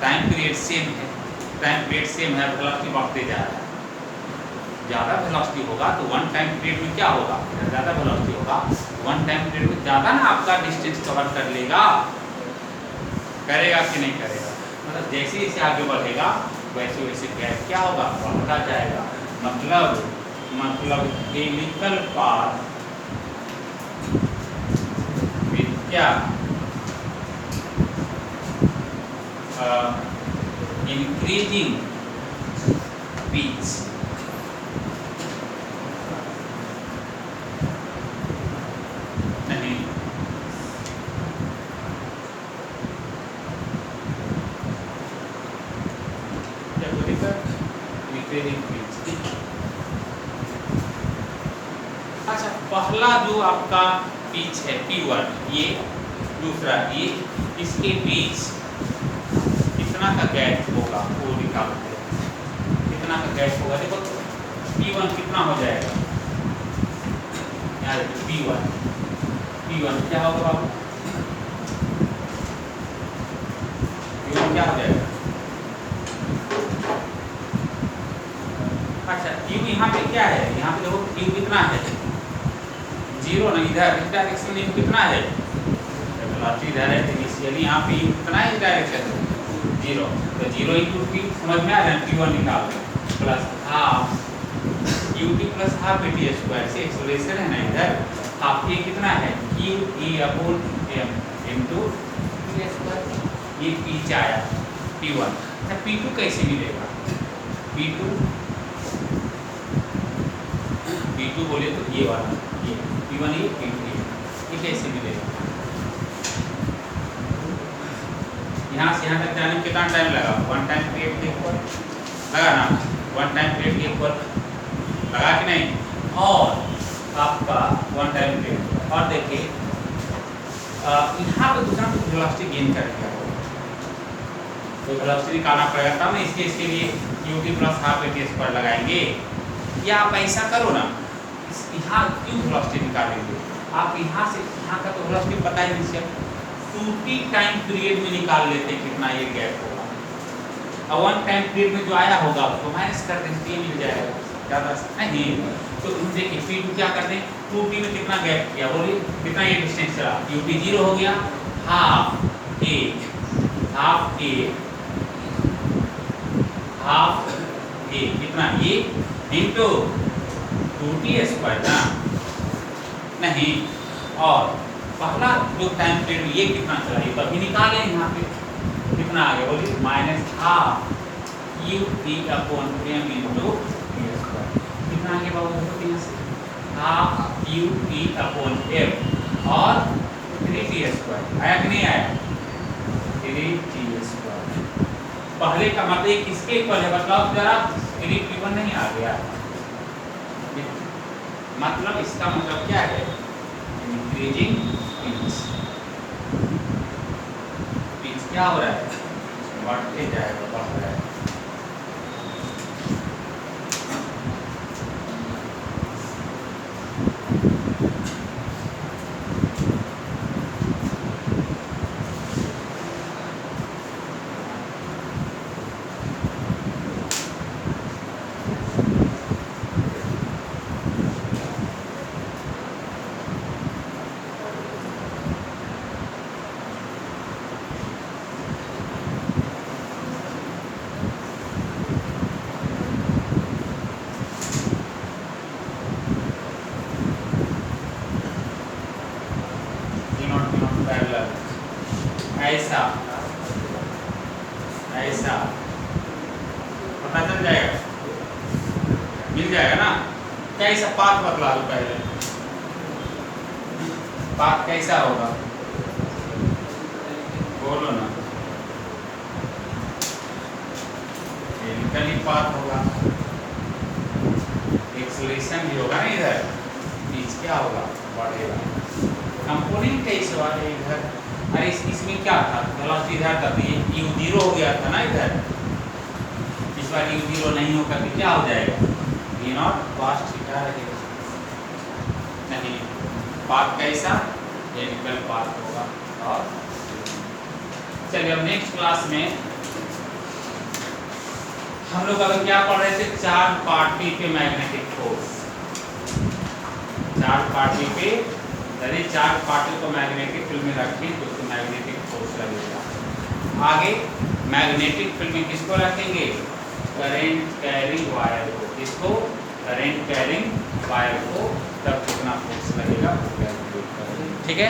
टाइम पीरियड सेम है, टाइम पीरियड सेम है, वेलोसिटी बढ़ते जा रहा है, ज़्यादा वेलोसिटी होगा तो वन टाइम पीरियड में क्या होगा, ज़्यादा वेलोसिटी होगा वन टाइम पीरियड में ज़्यादा ना आपका डिस्टेंस कवर कर लेगा, करेगा कि नहीं करेगा, मतलब जैसे जैसे आगे बढ़ेगा वैसे वैसे गैप क्या होगा बढ़ता जाएगा, मतलब केमिकल पाथ विद क्या इंक्रीजिंग पिच, नहीं क्या बोलेगा इंक्रीजिंग पिच। अच्छा पहला जो आपका पिच है P1, ये दूसरा ये, इसके बीच कितना का गैप होगा वो निकालते हैं, कितना का गैप होगा, देखो P1 कितना हो जाएगा, यहाँ देखो P1 क्या होगा बाबू, P1 क्या हो जाएगा, अच्छा Q यहाँ पे क्या है, यहाँ पे देखो Q कितना है, जीरो ना, इधर इस डायरेक्शन में कितना है, वेलोसिटी इधर है, तो इसलिए यहाँ पे कितना है इस डायरेक्शन में जीरो, तो जीरो इंटू Q समझ में आ रहा है, Q1 निकाल दें plus half QT plus half AT square से एक्सेलरेशन है ना इधर, हाफ ये कितना है Q E upon m into p square. ये p आया p1। अच्छा p2 कैसे मिलेगा? p2 बोले तो ये वाला, ये p1 ये p2 ये कैसे मिलेगा? यहाँ से यहाँ तक जाने में कितना टाइम लगा? 1 टाइम पीरियड के ऊपर लगा ना, 1 टाइम पीरियड के ऊपर लगा कि नहीं? और आपका 1 टाइम पीरियड, और देखिए यहाँ पे दूसरा कुछ वेलोसिटी गेन कर दिया होगा, तो वेलोसिटी निकालना पड़ेगा, तब ना इसके लिए ut plus half at square लगाएंगे। या आप ऐसा करो ना, यहाँ क्यों वेलोसिटी निकालेंगे? आप यहाँ से यहाँ का तो वेलोसिटी पता ही नहीं, सिर्फ 2t टाइम पीरियड में निकाल लेते कितना ये गैप होगा, और 1 टाइम पीरियड में जो आया होगा उसको माइनस कर देंगे, मिल जाएगा ज़्यादा नहीं। तो देखिए p2 क्या कर दें, 2t में कितना गैप किया, बोलिए कितना ये डिस्टेंस चला, ut 0 हो गया, हाफ a कितना ये इंटू 2t स्क्वायर ना, नहीं, और पहला जो टाइम पीरियड ये कितना चला, ये कभी निकाले यहाँ पे कितना आ गया, बोलिए minus half ut upon m into t square. कितना आगे बाबू देखो, यहाँ से हाफ ut अपॉन m और 3t स्क्वायर आया कि नहीं आया? 3t square. पहले का मतलब किसके इक्वल है बताओ जरा, 3t1 नहीं आ गया, मतलब इसका मतलब क्या है, इंक्रीजिंग पिच क्या हो रहा है, बढ़ते जाएगा, बढ़ रहा है। ऐसा ऐसा पता चल जाएगा, मिल जाएगा ना। कैसा पाथ बतला दो पहले, पाथ कैसा होगा बोलो ना, एलिप्टिकल पाथ होगा, एक्सेलरेशन भी होगा ना, इधर बीच क्या होगा, बढ़ेगा। कंपोनेंट कैसे वाले इधर, अरे इसमें क्या था, वेलोसिटी इधर था, ये u0 हो गया था ना इधर, इस बार u0 नहीं होगा तो क्या हो जाएगा, v0 cos थीटा रहेगा, नहीं पाथ कैसा, एलिप्टिकल पाथ होगा। और चलिए अब नेक्स्ट क्लास में हम लोग अगर क्या पढ़ रहे थे, चार्ज पार्टिकल पे मैग्नेटिक फोर्स, चार्ज पार्टिकल पे, यदि चार्ज पार्टिकल को मैग्नेटिक फील्ड में रखें तो उसको मैग्नेटिक फोर्स लगेगा। आगे मैग्नेटिक फील्ड में किसको रखेंगे, करंट कैरिंग वायर को, किसको, करंट कैरिंग वायर को, तब कितना फोर्स लगेगा वो कैलकुलेट करेंगे, ठीक है।